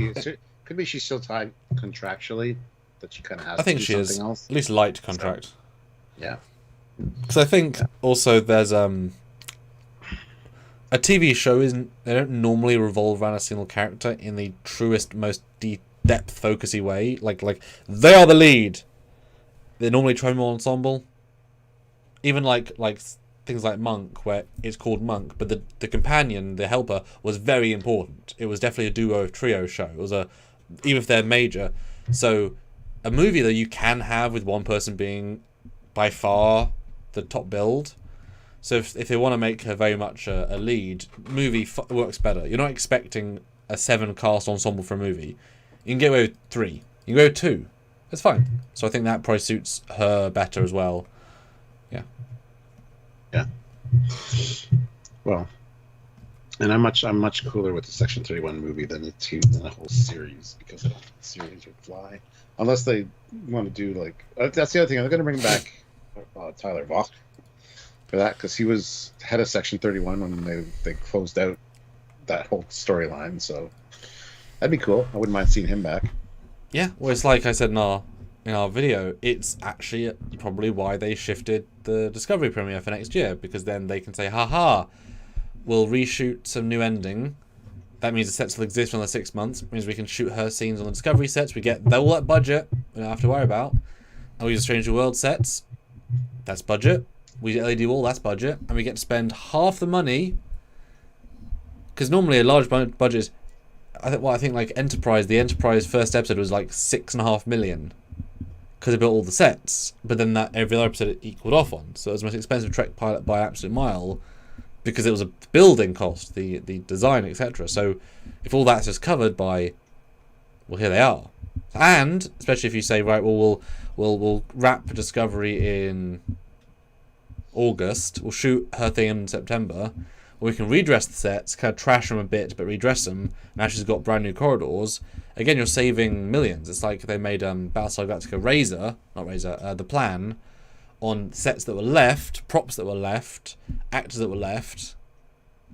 be she's still tied contractually that she kind of has. I think to do she something is else. at least light contract. So, yeah, because I think also there's a TV show they don't normally revolve around a single character in the truest, most depth focusy way. Like they are the lead. They normally try more ensemble. Even like things like Monk, where it's called Monk, but the companion, the helper, was very important. It was definitely a duo trio show. It was even if they're major. So a movie that you can have with one person being by far the top build. So if they want to make her very much a lead, movie works better. You're not expecting a 7 cast ensemble for a movie. You can get away with 3. You can go with 2. It's fine. So I think that probably suits her better as well. Yeah. Yeah. Well, and I'm much cooler with the Section 31 movie than a whole series, because I don't think the series would fly unless they want to do like that's the other thing. They're going to bring back Tyler Vaughn for that, because he was head of Section 31 when they closed out that whole storyline. So that'd be cool. I wouldn't mind seeing him back. Yeah, well, it's like I said in our video, it's actually probably why they shifted the Discovery premiere for next year, because then they can say, haha, we'll reshoot some new ending. That means the sets will exist for another 6 months. It means we can shoot her scenes on the Discovery sets. We get all that budget we don't have to worry about. And we use Strange New World sets. That's budget. We use LED wall, that's budget. And we get to spend half the money, because normally a large budget is, I think like Enterprise, the Enterprise first episode was like $6.5 million, because they built all the sets, but then that every other episode it equaled off on. So it was the most expensive Trek pilot by an absolute mile, because it was a building cost, the design, etc. So if all that's just covered by, well, here they are. And especially if you say, right, well, we'll wrap Discovery in August, we'll shoot her thing in September, or we can redress the sets, kind of trash them a bit, but redress them. Now she's got brand new corridors. Again, you're saving millions. It's like they made Battlestar Galactica the Plan, on sets that were left, props that were left, actors that were left,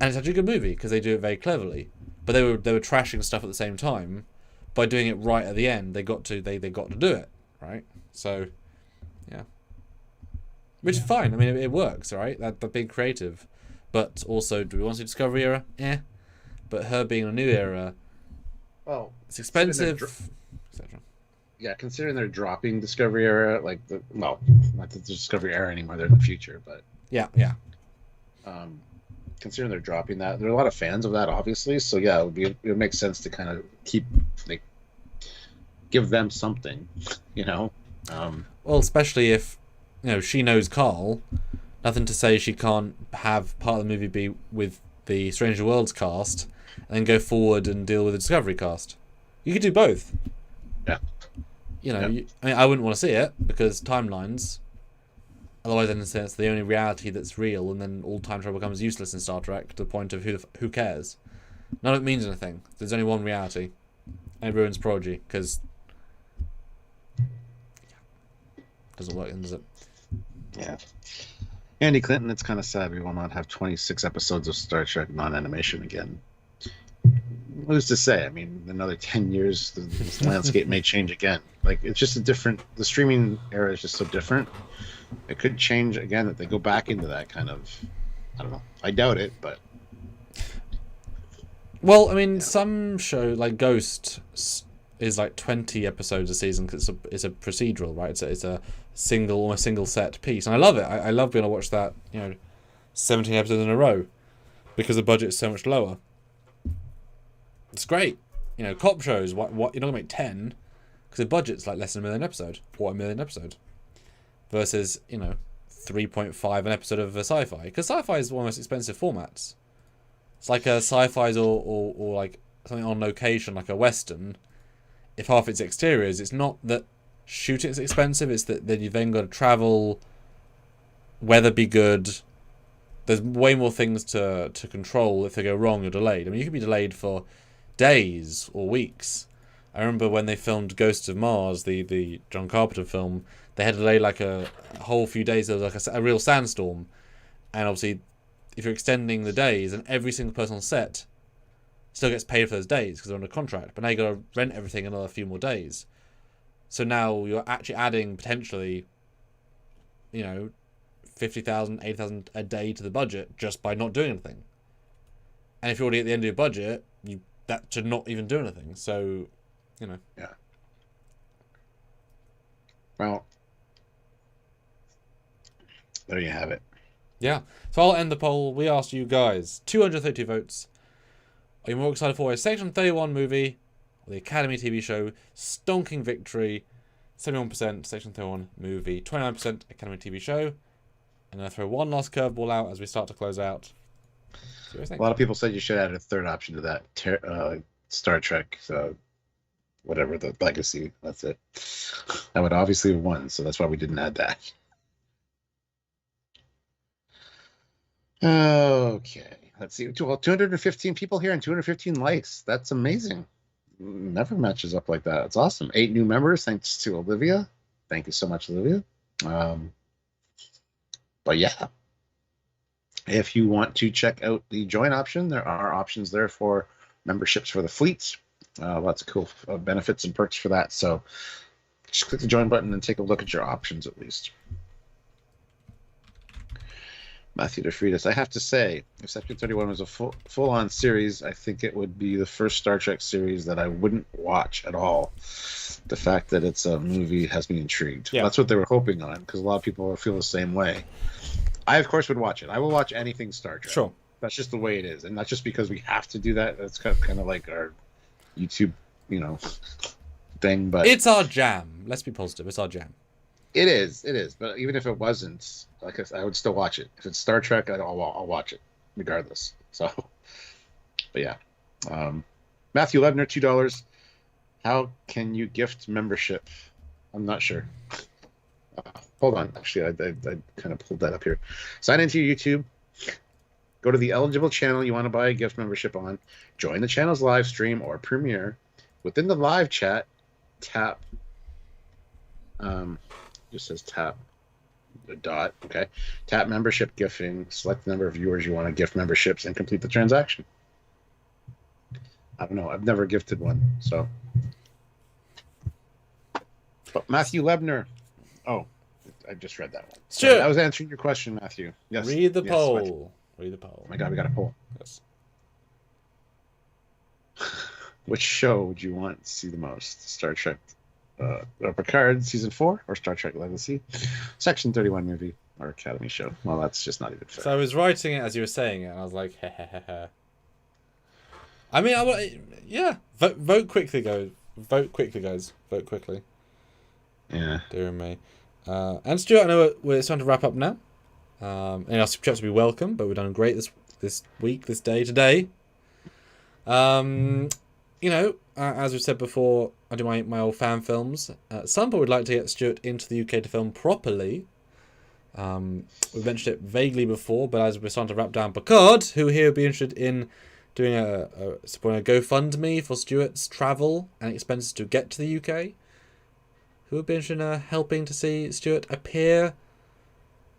and it's actually a good movie because they do it very cleverly. But they were trashing stuff at the same time. By doing it right at the end, they got to do it, right? So, yeah, which is fine. I mean, it works, right? That being creative. But also, do we want to see Discovery era? Yeah. But her being in a new era, well, it's expensive, etc. Yeah, considering they're dropping Discovery era, not the Discovery era anymore, they're in the future, but yeah. Considering they're dropping that, there are a lot of fans of that, obviously. So yeah, it would make sense to kind of give them something, you know. Well, especially if she knows Carl. Nothing to say she can't have part of the movie be with the Stranger Worlds cast, and then go forward and deal with the Discovery cast. You could do both. Yeah. I wouldn't want to see it because timelines. Otherwise, in a sense, the only reality that's real, and then all time travel becomes useless in Star Trek to the point of who cares. None of it means anything. There's only one reality, and it ruins Prodigy because doesn't work, does it? Yeah. Andy Clinton, it's kind of sad we will not have 26 episodes of Star Trek non-animation again. Who's to say? I mean, another 10 years, this landscape may change again. Like, it's just the streaming era is just so different. It could change again if they go back into that kind of, I don't know. I doubt it, but. Well, I mean, some show, like Ghost, is like 20 episodes a season because it's a procedural, right? It's a almost single set piece, and I love it. I love being able to watch that, 17 episodes in a row, because the budget is so much lower. It's great. Cop shows, what you're not gonna make 10 because the budget's like less than $1 million episode or $1 million episode, versus 3.5 an episode of a sci-fi, because sci-fi is one of the most expensive formats. It's like a sci-fi's or like something on location, like a western. If half its exteriors, it's not that shooting is expensive, it's that then you've then got to travel, weather be good. There's way more things to control. If they go wrong, you're delayed. I mean, you could be delayed for days or weeks. I remember when they filmed Ghosts of Mars, the John Carpenter film, they had to delay like a whole few days. There was like a real sandstorm, and obviously, if you're extending the days, and every single person on set still gets paid for those days because they're under contract, but now you got to rent everything another few more days. So now you're actually adding potentially, 50,000, 80,000 a day to the budget just by not doing anything. And if you're already at the end of your budget, that should not even do anything. So, Yeah. Well, there you have it. Yeah. So I'll end the poll. We asked you guys, 232 votes. Are you more excited for a Section 31 movie or the Academy TV show? Stonking victory. 71% Section 31 movie, 29% Academy TV show. I'm going to throw one last curveball out as we start to close out. A lot of people said you should add a third option to that. Star Trek, whatever, the Legacy. That's it. That would obviously have won, so that's why we didn't add that. Okay. Let's see. Well, 215 people here and 215 likes. That's amazing. Never matches up like that. It's awesome. 8 new members. Thanks to Olivia. Thank you so much, Olivia. But yeah, if you want to check out the join option, there are options there for memberships for the fleets. Lots of cool benefits and perks for that. So just click the join button and take a look at your options at least. Matthew DeFriedis, I have to say, if Section 31 was a full-on series, I think it would be the first Star Trek series that I wouldn't watch at all. The fact that it's a movie has me intrigued. Yeah. That's what they were hoping on, because a lot of people feel the same way. I, of course, would watch it. I will watch anything Star Trek. Sure. That's just the way it is, and not just because we have to do that. That's kind of like our YouTube, thing. But it's our jam. Let's be positive. It's our jam. It is. But even if it wasn't, I would still watch it. If it's Star Trek, I'll watch it regardless. So, but yeah. Matthew Lebner, $2. How can you gift membership? I'm not sure. Hold on. Actually, I kind of pulled that up here. Sign into your YouTube. Go to the eligible channel you want to buy a gift membership on. Join the channel's live stream or premiere. Within the live chat, tap. Just says tap. A dot. Okay. Tap membership gifting. Select the number of viewers you want to gift memberships and complete the transaction. I don't know. I've never gifted one, so. But Matthew Lebner. Oh, I just read that one. Sure. I was answering your question, Matthew. Yes. Read the poll. Read the poll. Oh my God, we got a poll. Yes. Which show would you want to see the most? Star Trek Trekyards Season 4 or Star Trek Legacy? Section 31 movie or Academy show? Well, that's just not even fair. So I was writing it as you were saying it, and I was like, heh. I mean, yeah. Vote quickly, guys. Vote quickly. Yeah. Dear me. And Stuart, I know we're starting to wrap up now. And our super chats will be welcome, but we've done great this week, this day, today. As we've said before, I do my old fan films. At some point, we'd like to get Stuart into the UK to film properly. We've mentioned it vaguely before, but as we're starting to wrap down, Picard, who here would be interested in doing supporting a GoFundMe for Stuart's travel and expenses to get to the UK, who would be interested in helping to see Stuart appear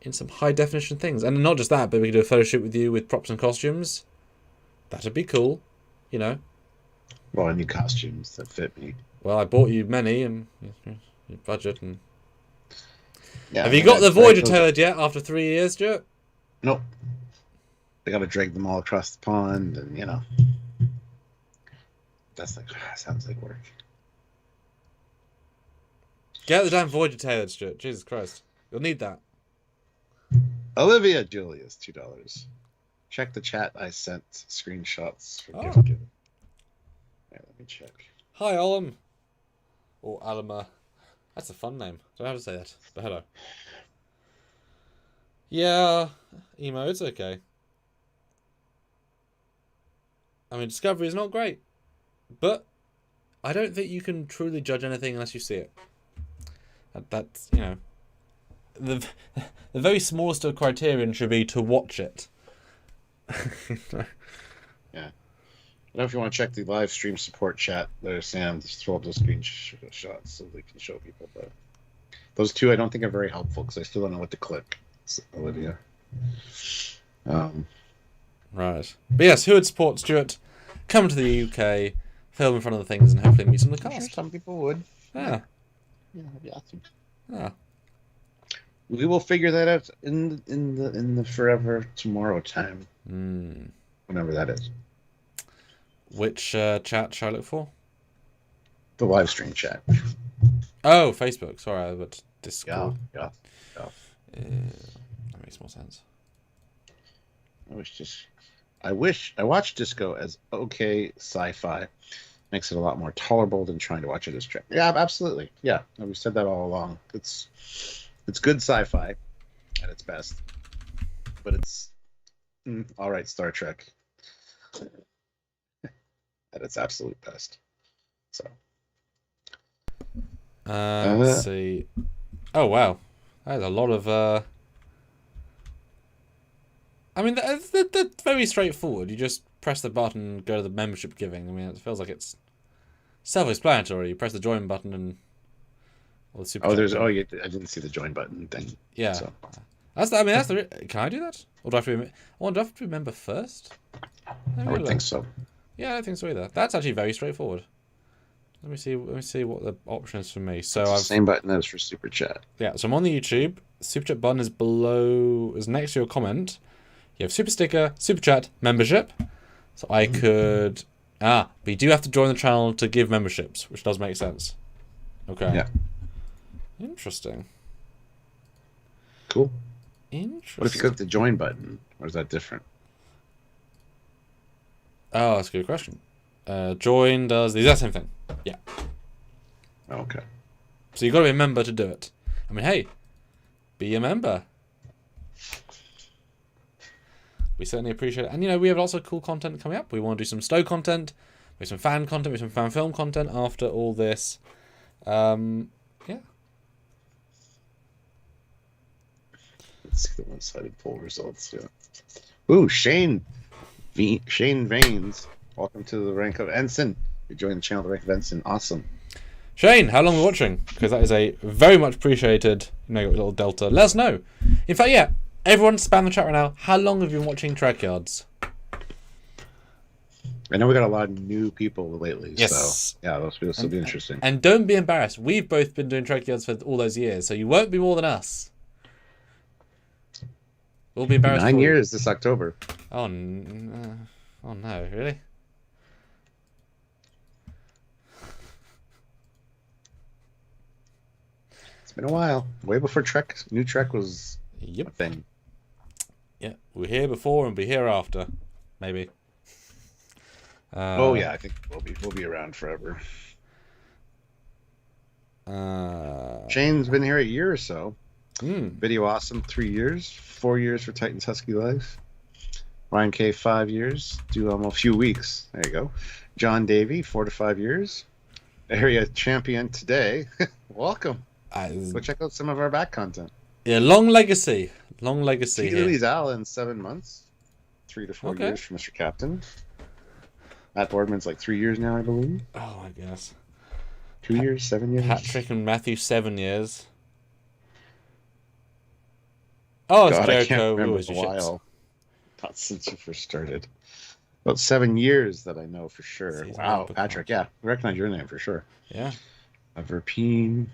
in some high definition things. And not just that, but we could do a photo shoot with you with props and costumes. That'd be cool, Well, I need costumes that fit me. Well, I bought you many, and your budget. And yeah, have you got the Voyager tailored yet after 3 years, Stuart? Nope. I got to drag them all across the pond, and that's sounds like work. Get the damn Voyager tailored, Stuart. Jesus Christ. You'll need that. Olivia Julius, $2. Check the chat. I sent screenshots for gift giving. Yeah, let me check. Hi, Alum. Or Alama. That's a fun name. Don't have to say that. But hello. Yeah, emo, it's okay. I mean, Discovery is not great. But I don't think you can truly judge anything unless you see it. That's, you know... The very smallest of criterion should be to watch it. Yeah. I know if you want to check the live stream support chat, there's Sam. Just throw up those screenshots so they can show people. But those two I don't think are very helpful because I still don't know what to click. It's Olivia. Right. But yes, who would support Stuart? Come to the UK, film in front of the things, and hopefully meet some of the cast. Sure some people would. Yeah. Yeah, that'd be awesome. Yeah. We will figure that out in the forever tomorrow time. Whenever that is. Which chat should I look for? The live stream chat. Oh, Facebook. Sorry, but Discord. Yeah. That makes more sense. I watched Disco as okay sci-fi. Makes it a lot more tolerable than trying to watch it as Trek. Yeah, absolutely. Yeah, we said that all along. It's good sci-fi at its best, but it's all right Star Trek at its absolute best. So let's see. Oh wow, that's a lot of. I mean, that's very straightforward. You just press the button and go to the membership giving. I mean, it feels like it's self-explanatory. You press the join button and. Or the super I didn't see the join button thing. Yeah. So. That's the. Can I do that? Or do I have to? Do I have to remember first? I would think so. Yeah, I don't think so either. That's actually very straightforward. Let me see what the option is for me. So I've same button as for super chat. Yeah, so I'm on the YouTube. The super chat button is next to your comment. You have super sticker, super chat, membership. So I could but you do have to join the channel to give memberships, which does make sense. Okay. Yeah. Interesting. Cool. Interesting. What if you click the join button? Or is that different? Oh, that's a good question. Join does the exact same thing. Yeah. Okay. So you've got to be a member to do it. I mean, hey, be a member. We certainly appreciate it. And, we have lots of cool content coming up. We want to do some Stowe content. We have some fan content. We have some fan film content after all this. Yeah. Let's see the one-sided poll results. Yeah. Ooh, Shane Vanes. Welcome to the rank of Ensign. You joined the channel, the rank of Ensign. Awesome. Shane, how long are we watching? Because that is a very much appreciated little delta. Let us know. In fact, yeah, everyone spam the chat right now. How long have you been watching Trekyards? I know we got a lot of new people lately. Yes. So, yeah, this will be interesting. And don't be embarrassed. We've both been doing Trekyards for all those years, so you won't be more than us. We'll be embarrassed. 9 years this October. Oh no, really? It's been a while. Way before new Trek was a thing. Yeah, we're here before and be here after, maybe. Yeah, I think we'll be around forever. Shane's been here a year or so. Video awesome, 3 years, 4 years for Titans Husky Life. Ryan K, 5 years. Duomo, a few weeks. There you go. John Davey, 4 to 5 years. Area champion today. Welcome. Go check out some of our back content. Yeah, long legacy. Louise Allen, 7 months. 3 to 4 years for Mr. Captain. Matt Boardman's like 3 years now, I believe. Oh, I guess. 2 years, 7 years. Patrick and Matthew, 7 years. Oh, it's God, Jericho. I can't remember a while. Not since you first started. About 7 years that I know for sure. Wow, Patrick. Yeah, I recognize your name for sure. Yeah. Verpine.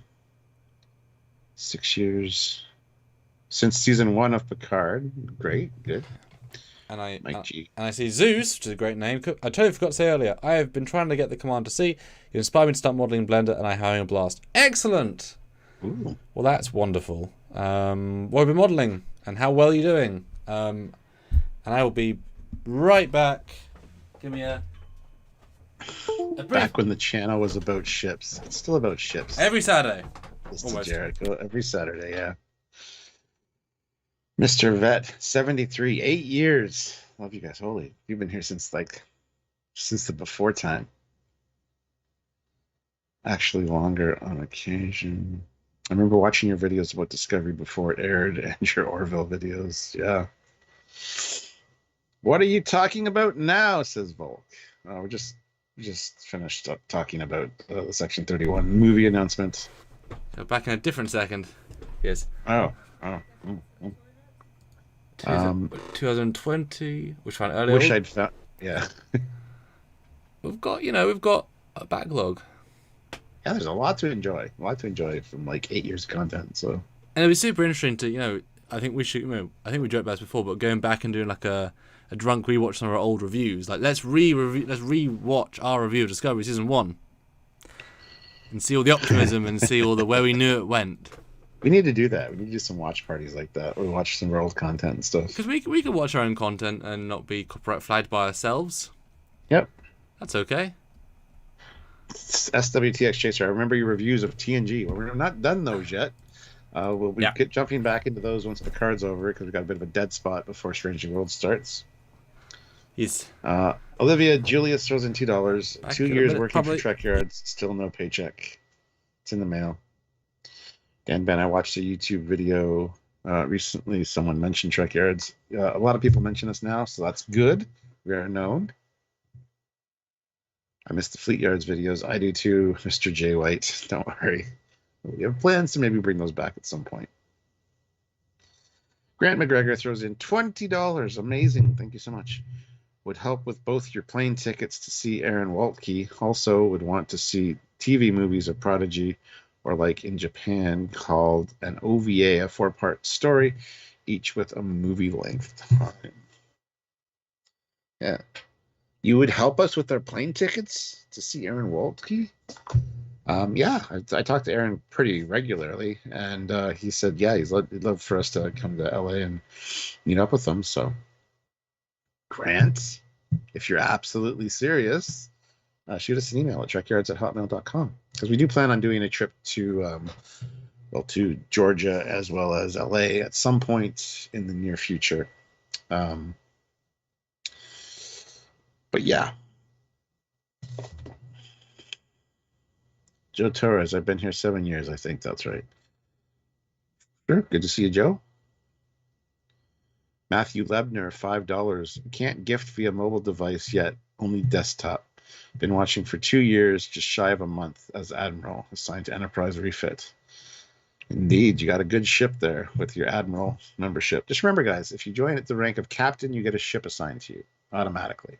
6 years since season 1 of Picard. Great, good. And Mike G. And I see Zeus, which is a great name. I totally forgot to say earlier. I have been trying to get the command to see. You inspired me to start modeling in Blender, and I'm having a blast. Excellent. Ooh. Well, that's wonderful. What have you been modelling, and how well are you doing? And I will be right back. Give me a brief. Back when the channel was about ships. It's still about ships. Every Saturday. This is Almost. Jericho every Saturday, yeah. Mr. Vet, 73, 8 years. Love you guys. Holy, you've been here since the before time. Actually, longer on occasion. I remember watching your videos about Discovery before it aired, and your Orville videos. Yeah. What are you talking about now? Says Volk. We just finished up talking about the Section 31 movie announcement. So back in a different second. Yes. Oh. 2020. Which one earlier? Wish I'd found. Yeah. We've got a backlog. Yeah, there's a lot to enjoy. A lot to enjoy from like 8 years of content. So. And it'd be super interesting to, I think we should, I think we joked about this before, but going back and doing like a drunk rewatch some of our old reviews. Like let's rewatch our review of Discovery Season 1 and see all the optimism and see all the where we knew it went. We need to do that. We need to do some watch parties like that. We watch some of our old content and stuff. Because we could watch our own content and not be copyright flagged by ourselves. Yep. That's okay. It's SWTX Chaser. I remember your reviews of TNG. Well, we're not done those yet. We'll get jumping back into those once the card's over because we've got a bit of a dead spot before Strange New World starts. Yes. Olivia Julius throws in $2. 2 years working probably. for Trekyards, still no paycheck. It's in the mail. Dan Ben, I watched a YouTube video recently. Someone mentioned Trekyards. A lot of people mention us now, so that's good. We are known. I missed the Fleet Yards videos. I do too, Mr. J. White. Don't worry. We have plans to maybe bring those back at some point. Grant McGregor throws in $20. Amazing. Thank you so much. Would help with both your plane tickets to see Aaron Waltke. Also would want to see TV movies of Prodigy, or like in Japan called an OVA, a 4-part story, each with a movie length time. Yeah. You would help us with our plane tickets to see Aaron Waltke? Yeah, I talk to Aaron pretty regularly, and he said, yeah, he'd love for us to come to LA and meet up with him. So, Grant, if you're absolutely serious, shoot us an email at trekyards@hotmail.com, because we do plan on doing a trip to Georgia as well as LA at some point in the near future. But yeah. Joe Torres, I've been here 7 years, I think that's right. Sure, good to see you, Joe. Matthew Lebner, $5. Can't gift via mobile device yet, only desktop. Been watching for 2 years, just shy of a month as Admiral, assigned to Enterprise Refit. Indeed, you got a good ship there with your Admiral membership. Just remember, guys, if you join at the rank of Captain, you get a ship assigned to you automatically.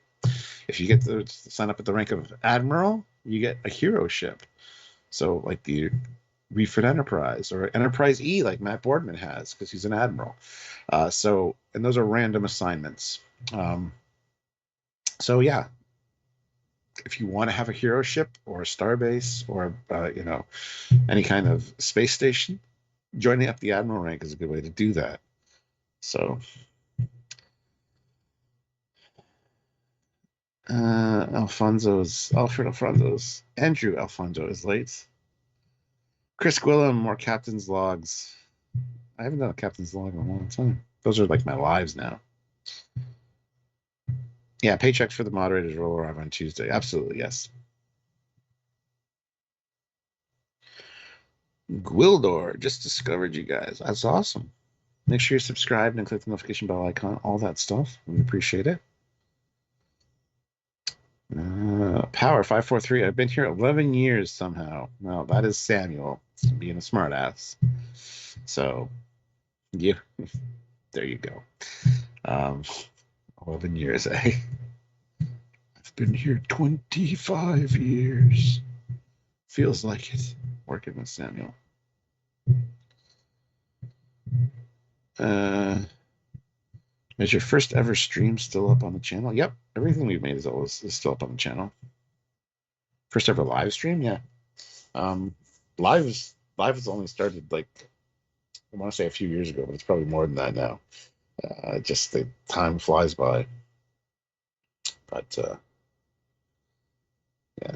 If you get to sign up at the rank of Admiral, you get a hero ship. So like the Refit Enterprise or Enterprise E, like Matt Boardman has, because he's an Admiral. And those are random assignments. So yeah, if you want to have a hero ship or a starbase or any kind of space station, joining up the Admiral rank is a good way to do that. So Alfred Alfonso's Andrew Alfonso is late. Chris Gwillem, more Captain's Logs. I haven't done a Captain's Log in a long time. Those are like my lives now. Yeah, paychecks for the moderators will arrive on Tuesday. Absolutely, yes. Gwildor, just discovered you guys. That's awesome. Make sure you're subscribed and click the notification bell icon, all that stuff. We appreciate it. Power 543. I've been here 11 years somehow. Well, that is Samuel being a smartass. So, yeah, there you go. 11 years, eh? I've been here 25 years. Feels like it. Working with Samuel. Is your first ever stream still up on the channel? Yep, everything we've made is still up on the channel. First ever live stream, yeah. Live live was only started like I want to say a few years ago, but it's probably more than that now. Just the time flies by. But yeah.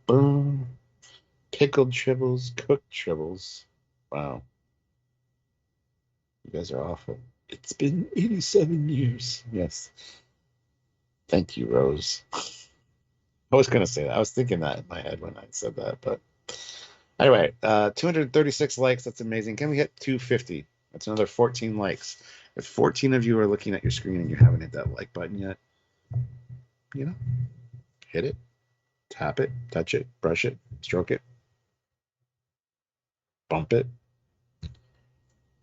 Boom. Pickled tribbles, cooked tribbles. Wow. You guys are awful. It's been 87 years. Yes. Thank you, Rose. I was going to say that. I was thinking that in my head when I said that. But anyway, 236 likes. That's amazing. Can we hit 250? That's another 14 likes. If 14 of you are looking at your screen and you haven't hit that like button yet, hit it, tap it, touch it, brush it, stroke it, bump it,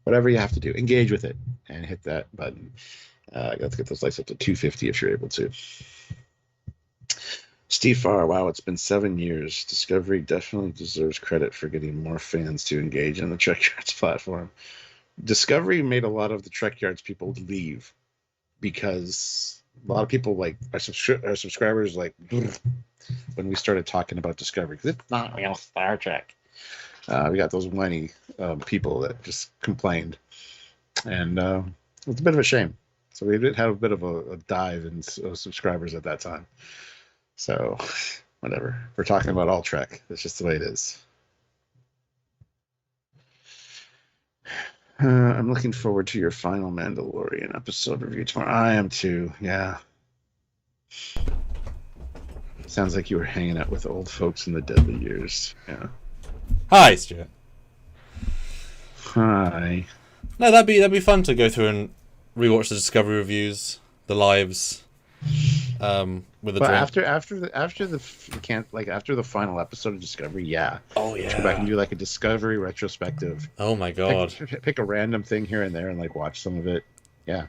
whatever you have to do. Engage with it and hit that button. Let's get those likes up to 250 if you're able to. Steve Farr, wow, it's been 7 years. Discovery definitely deserves credit for getting more fans to engage in the Trekyards platform. Discovery made a lot of the Trekyards people leave because a lot of people like our subscribers like when we started talking about Discovery because it's not real Star Trek. We got those whiny people that just complained, and it's a bit of a shame. So we did have a bit of a dive in subscribers at that time. So whatever. We're talking about all Trek. That's just the way it is. I'm looking forward to your final Mandalorian episode review tomorrow. I am too, yeah. Sounds like you were hanging out with old folks in the deadly years. Yeah. Hi, Stuart. Hi. No, that'd be fun to go through and rewatch the Discovery reviews, the lives, with a but drink. after the final episode of Discovery, yeah. Oh yeah. Go back and do like a Discovery retrospective. Oh my god. Pick a random thing here and there and like watch some of it. Yeah.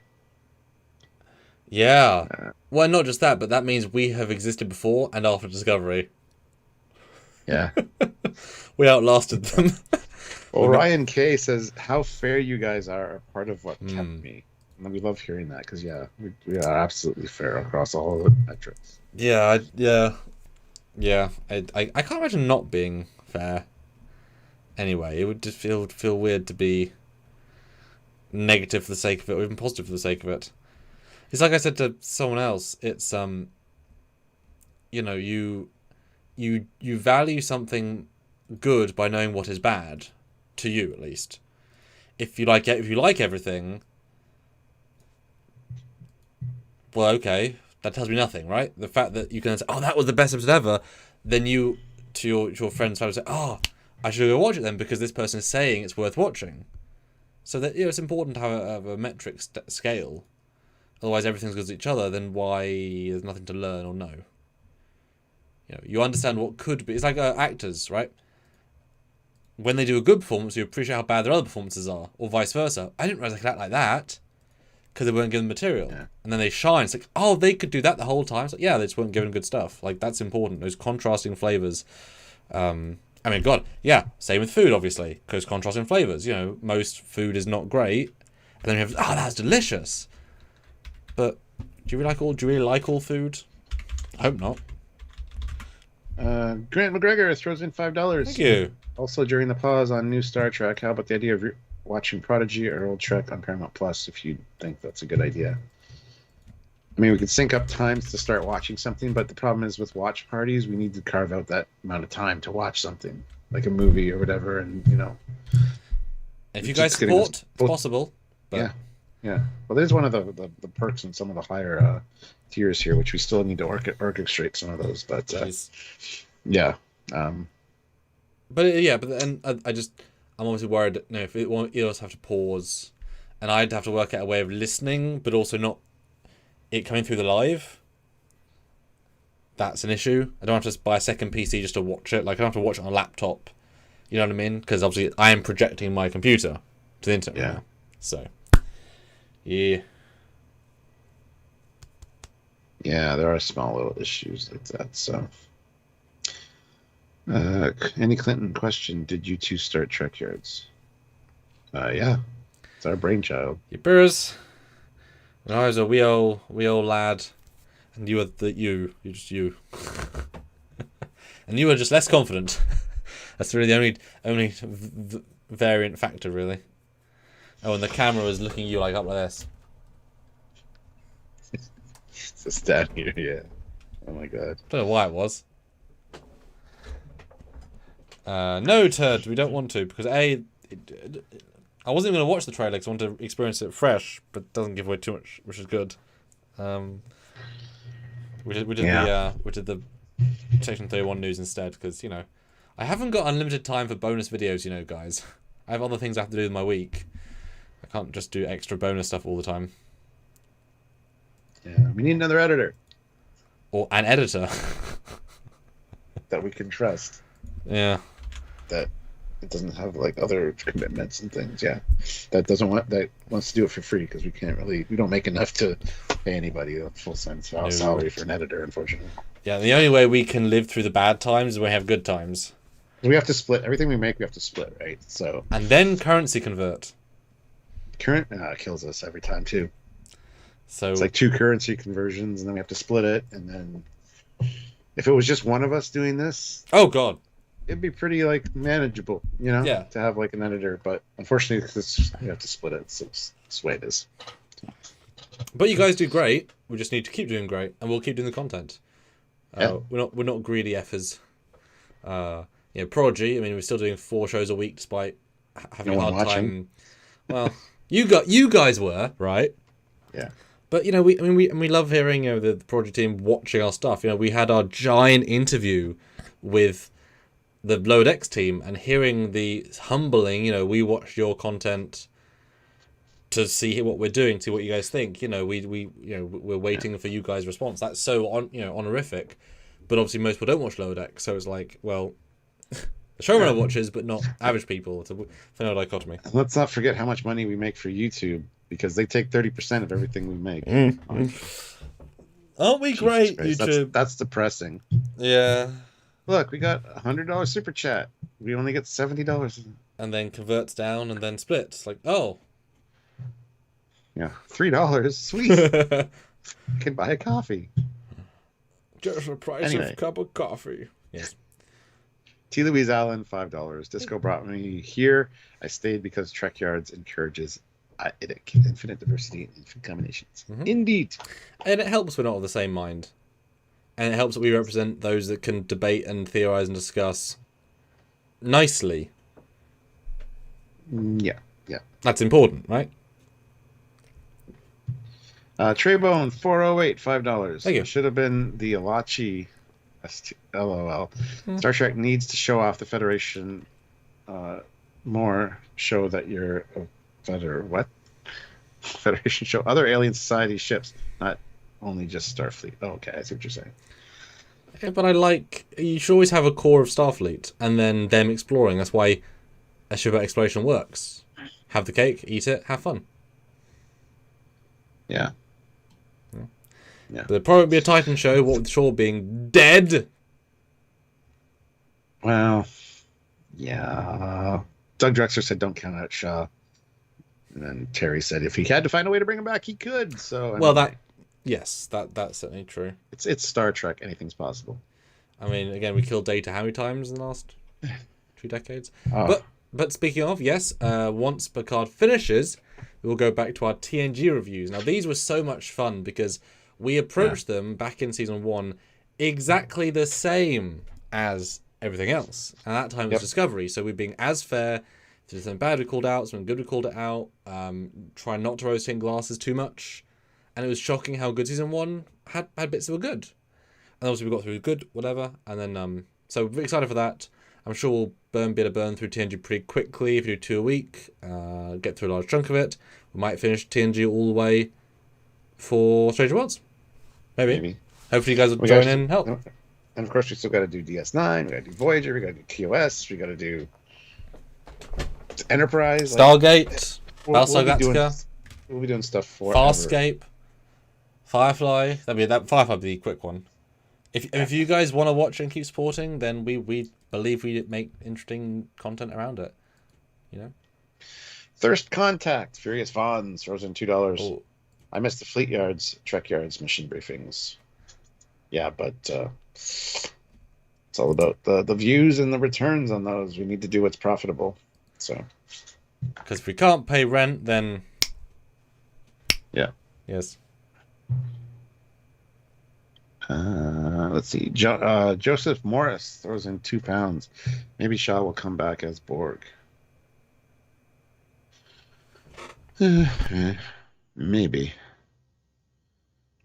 Yeah. Well, not just that, but that means we have existed before and after Discovery. Yeah. We outlasted them. Orion K says, "How fair you guys are part of what kept me." And we love hearing that because we are absolutely fair across all the metrics. Yeah. I can't imagine not being fair. Anyway, it would just feel weird to be negative for the sake of it, or even positive for the sake of it. It's like I said to someone else. It's you value something good by knowing what is bad, to you at least. If you like everything, well, okay, that tells me nothing, right? The fact that you can say, "Oh, that was the best episode ever," then you to your friends say, "Oh, I should go watch it then because this person is saying it's worth watching." So that it's important to have a metric scale. Otherwise, everything's good to each other. Then why there's nothing to learn or know? You understand what could be. It's like actors, right? When they do a good performance, you appreciate how bad their other performances are, or vice versa. I didn't realize I could act like that because they weren't given material, and then they shine. It's like, oh, they could do that the whole time. It's like, yeah, they just weren't given good stuff. Like that's important. Those contrasting flavors. I mean, God, yeah. Same with food, obviously, because contrasting flavors. Most food is not great, and then you have, oh, that's delicious. But do you really like all food? I hope not. Grant McGregor throws in $5. Thank you. Also, during the pause on new Star Trek, how about the idea of watching Prodigy or Old Trek on Paramount Plus if you think that's a good idea? I mean, we could sync up times to start watching something, but the problem is with watch parties, we need to carve out that amount of time to watch something, like a movie or whatever, and If you guys support, it's possible. But... Yeah. Well, there's one of the perks in some of the higher tiers here, which we still need to orchestrate some of those. But yeah. But then I'm obviously worried. If you also have to pause, and I'd have to work out a way of listening, but also not it coming through the live. That's an issue. I don't have to just buy a second PC just to watch it. Like I don't have to watch it on a laptop. You know what I mean? Because obviously I am projecting my computer to the internet. Yeah. Now. So. Yeah. Yeah, there are small little issues like that. So, Andy Clinton question: did you two start Trekyards? Yeah, it's our brainchild. Yippers. When I was a wee old lad, and you were you're just you. and you were just less confident. That's really the only variant factor, really. Oh, and the camera was looking you like up like this. It's just down here, yeah. Oh my god. Don't know why it was. No, Turd, we don't want to, because I wasn't going to watch the trailer because I want to experience it fresh, but it doesn't give away too much, which is good. We did the Section 31 news instead, because, you know, I haven't got unlimited time for bonus videos, you know, guys. I have other things I have to do in my week. I can't just do extra bonus stuff all the time. Yeah, we need another editor. Or an editor. That we can trust. Yeah. That it doesn't have like other commitments and things. Yeah. That wants to do it for free, because we don't make enough to pay anybody a full-time salary for an editor, unfortunately. Yeah, the only way we can live through the bad times is when we have good times. We have to split everything we make. We have to split, right? So. And then currency convert. Current kills us every time too. So it's like 2 currency conversions, and then we have to split it. And then, if it was just one of us doing this, oh god, it'd be pretty like manageable, you know. Yeah. To have like an editor, but unfortunately, we have to split it. So it's the way it is. But you guys do great. We just need to keep doing great, and we'll keep doing the content. Yeah. We're not greedy effers. You know, Prodigy. I mean, we're still doing 4 shows a week despite having a hard time. Well, you guys were right. Yeah. But you know, we love hearing, you know, the Prodigy team watching our stuff. You know, we had our giant interview with the Lower Decks team, and hearing the humbling, you know, we watch your content to see what we're doing, see what you guys think. You know, we're waiting for you guys' response. That's so honorific. But obviously, most people don't watch Lower Decks, so it's like, well, the showrunner watches, but not average people. It's a fair dichotomy. Let's not forget how much money we make for YouTube, because they take 30% of everything we make. Aren't we great, YouTube? That's depressing. Yeah. Look, we got $100 super chat. We only get $70. And then converts down and then splits. Like, oh. Yeah, $3. Sweet. You can buy a coffee. Just the price of a cup of coffee. Yes. T. Louise Allen, $5. Disco brought me here. I stayed because Trekyards encourages infinite diversity and infinite combinations. Mm-hmm. Indeed. And it helps we're not of the same mind. And it helps that we represent those that can debate and theorize and discuss nicely. Yeah. That's important, right? Treybone, 408, $5. Thank you. It should have been the Alachi. LOL. Star Trek needs to show off the Federation more. Show that you're a Federation show other alien society ships, not only just Starfleet. Oh, okay, I see what you're saying. Yeah, but you should always have a core of Starfleet and then them exploring. That's why a ship exploration works. Have the cake, eat it, have fun. Yeah. But there'd probably be a Titan show, what with Shaw being dead. Well, yeah. Doug Drexler said don't count out Shaw. And then Terry said if he had to find a way to bring him back, he could. So anyway. That's certainly true. It's Star Trek. Anything's possible. I mean, again, we killed Data how many times in the last 2 decades? Oh. But speaking of, yes, once Picard finishes, we'll go back to our TNG reviews. Now, these were so much fun because we approached them back in season 1 exactly the same as everything else. And that time was Discovery. So we're being as fair. If there's something bad, we called out. Something good, we called it out. Try not to roast in glasses too much. And it was shocking how good season 1 had bits that were good. And obviously we got through good, whatever. And then, so we're excited for that. I'm sure we'll be able to burn through TNG pretty quickly if we do 2 a week. Get through a large chunk of it. We might finish TNG all the way for Stranger Worlds. Maybe. Hopefully you guys will join in and help. And of course we still got to do DS9. We got to do Voyager. We got to do TOS. We got to do Enterprise. Stargate. Battlestar Galactica. We'll be doing stuff for Farscape. Firefly. Firefly would be the quick one. If you guys want to watch and keep supporting, then we believe we make interesting content around it. You know. Thirst Contact. Furious Vons throws in $2. Oh. I missed the Trekyards mission briefings. Yeah, but It's all about the views and the returns on those. We need to do what's profitable. So, because if we can't pay rent, then yeah. Yes. Let's see. Joseph Morris throws in £2. Maybe Shaw will come back as Borg. Maybe.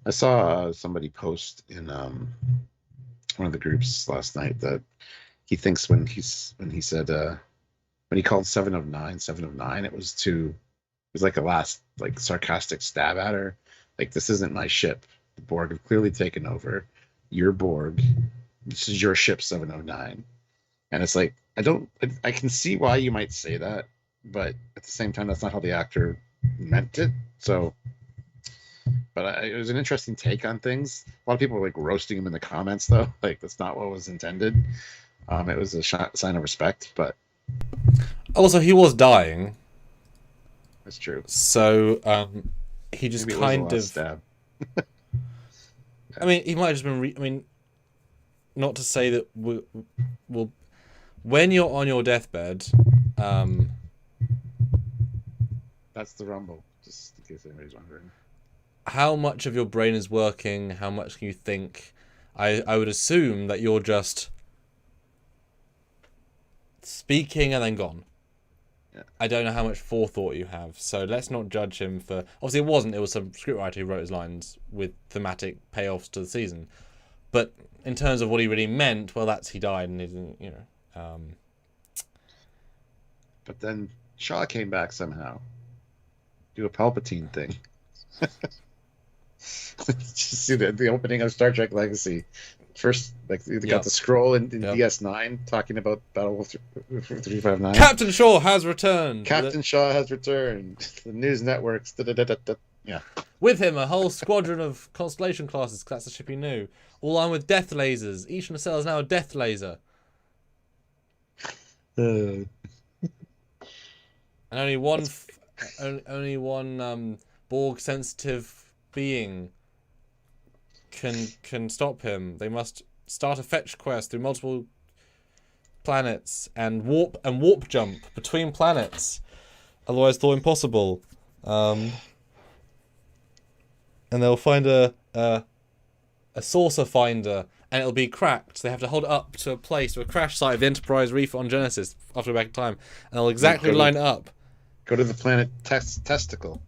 I saw somebody post in one of the groups last night that he thinks when he said when he called 7 of 9, it was like a last like sarcastic stab at her. Like, this isn't my ship. The Borg have clearly taken over. You're Borg. This is your ship, 709. And it's like, I can see why you might say that, but at the same time, that's not how the actor meant it. So, but it was an interesting take on things. A lot of people were like roasting him in the comments, though. Like, that's not what was intended. It was a sign of respect, but also he was dying. That's true. So he just Maybe kind of stab. I mean, he might have just been. I mean, not to say that we'll when you're on your deathbed. That's the rumble. Just in case anybody's wondering. How much of your brain is working? How much can you think? I would assume that you're just speaking and then gone. Yeah. I don't know how much forethought you have, so let's not judge him for. Obviously, it wasn't. It was some scriptwriter who wrote his lines with thematic payoffs to the season. But in terms of what he really meant, well, that's he died and he didn't, you know. But then Shaw came back somehow. Do a Palpatine thing. Just see the opening of Star Trek Legacy. First, like, they got the scroll in DS9 talking about Battle 359. Captain Shaw has returned. Captain Shaw has returned. The news networks. Yeah. With him, a whole squadron of Constellation classes. That's the ship he knew. All armed with death lasers. Each nacelle is now a death laser. And only one Borg sensitive being can stop him. They must start a fetch quest through multiple planets and warp jump between planets, otherwise thought impossible. And they'll find a saucer finder, and it'll be cracked. They have to hold it up to a place, to a crash site of the Enterprise Reef on Genesis after back in time, and they'll exactly line it up. Go to the planet Testicle.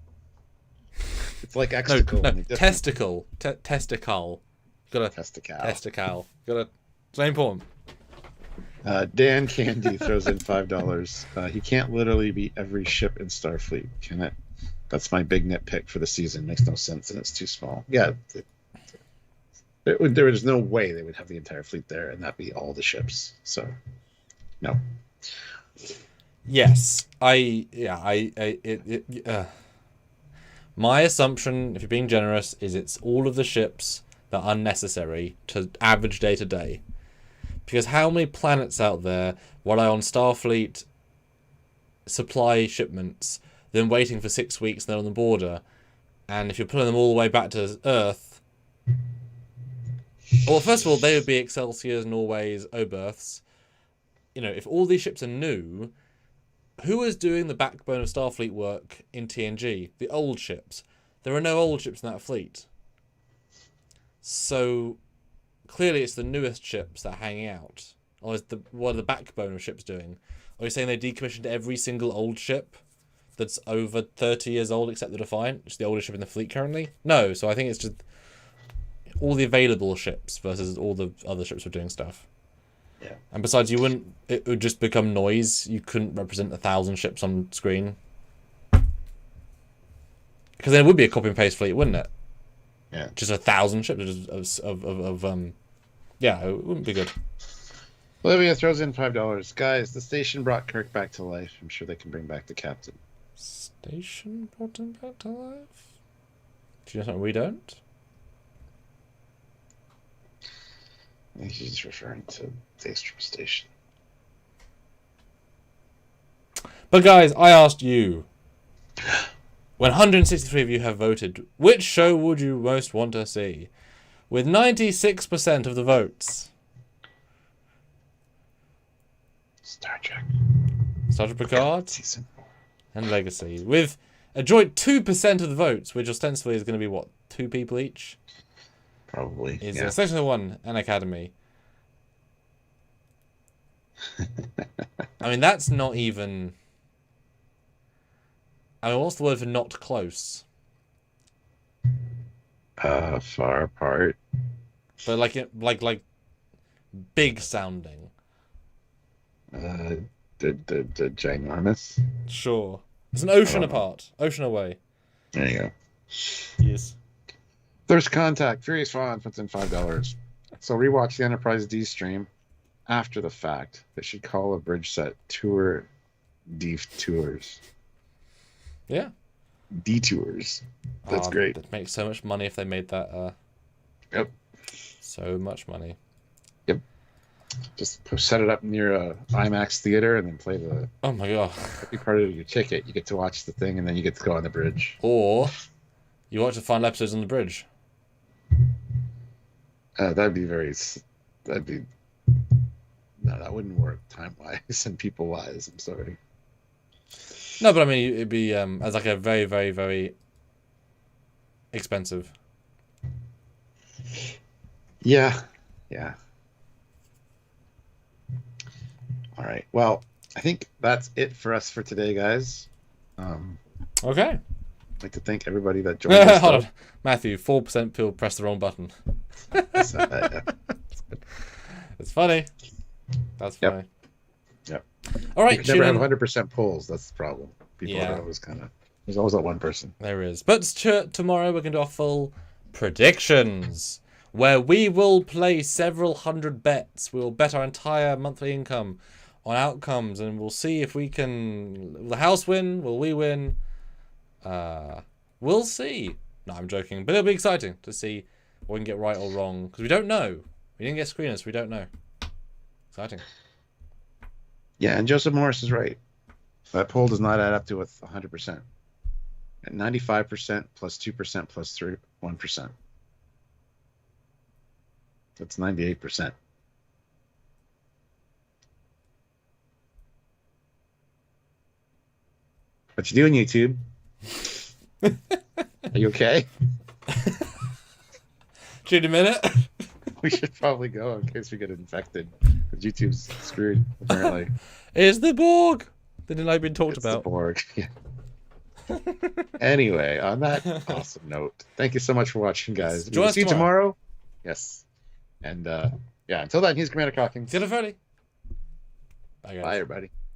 It's like Exticle. No, testicle. Testicle. Testicle. It's very important. Dan Candy throws in $5. He can't literally be every ship in Starfleet, can it? That's my big nitpick for the season. Makes no sense, and it's too small. Yeah, there is no way they would have the entire fleet there, and that'd be all the ships. So, no. Yes, my assumption, if you're being generous, is it's all of the ships that are necessary to average day to day. Because how many planets out there rely on Starfleet supply shipments, then waiting for 6 weeks, and they're on the border, and if you're pulling them all the way back to Earth, well, first of all, they would be Excelsiors, Norways, Oberths. You know, if all these ships are new, who is doing the backbone of Starfleet work in TNG? The old ships. There are no old ships in that fleet. So, clearly it's the newest ships that are hanging out. Or what are the backbone of ships doing? Are you saying they decommissioned every single old ship that's over 30 years old except the Defiant, which is the oldest ship in the fleet currently? No, so I think it's just all the available ships versus all the other ships who are doing stuff. Yeah. And besides, it would just become noise. You couldn't represent 1,000 ships on screen. Because then it would be a copy and paste fleet, wouldn't it? Yeah. Just 1,000 ships yeah, it wouldn't be good. Olivia throws in $5. Guys, the station brought Kirk back to life. I'm sure they can bring back the captain. Station brought him back to life? Do you know something we don't? I think he's referring to the Daystrom station. But guys, I asked you, when 163 of you have voted, which show would you most want to see? With 96% of the votes, Star Trek. Star Trek Picard Season 4. and Legacy. With a joint 2% of the votes, which ostensibly is going to be, what, 2 people each? Probably. Is Yeah. Section 1 and Academy. I mean, that's not even... I mean, what's the word for not close? Far apart. But like big sounding. The ginormous. Sure. It's an ocean apart. Ocean away. There you go. Yes. Thirst Contact, Furious Fawn puts in $5. So rewatch the Enterprise D stream after the fact. They should call a bridge set Tour Detours. Yeah. Detours. That's great. They'd make so much money if they made that. Yep. So much money. Yep. Just set it up near a IMAX theater and then play the. Oh my god. Every part of your ticket, you get to watch the thing and then you get to go on the bridge. Or you watch the final episodes on the bridge. That'd be. No, that wouldn't work time-wise and people-wise. I'm sorry. No, but I mean, it'd be as like a very, very, very expensive. Yeah. All right. Well, I think that's it for us for today, guys. Okay. I'd like to thank everybody that joined us. Hold on. Matthew, 4% people pressed the wrong button. Yeah. It's funny. That's funny. Yep. All right. You never have 100% polls. That's the problem. People are always there's always that one person. There is. But tomorrow we're going to do our full predictions, where we will place several hundred bets. We will bet our entire monthly income on outcomes, and we'll see if we can... Will the house win? Will we win? We'll see. No, I'm joking. But it'll be exciting to see what we can get right or wrong, because we don't know. We didn't get screeners, we don't know. Exciting. Yeah, and Joseph Morris is right. That poll does not add up to 100%. At 95% plus 2% plus 1%. That's 98%. What you doing, YouTube? Are you okay? Shoot a minute. We should probably go in case we get infected. Because YouTube's screwed, apparently. It's the Borg. Didn't I been talked It's about? the Borg. Yeah. Anyway, on that awesome note, thank you so much for watching, guys. Join us See you tomorrow. Yes. And yeah, until then, he's Commander Calkins. See you later. Bye, everybody.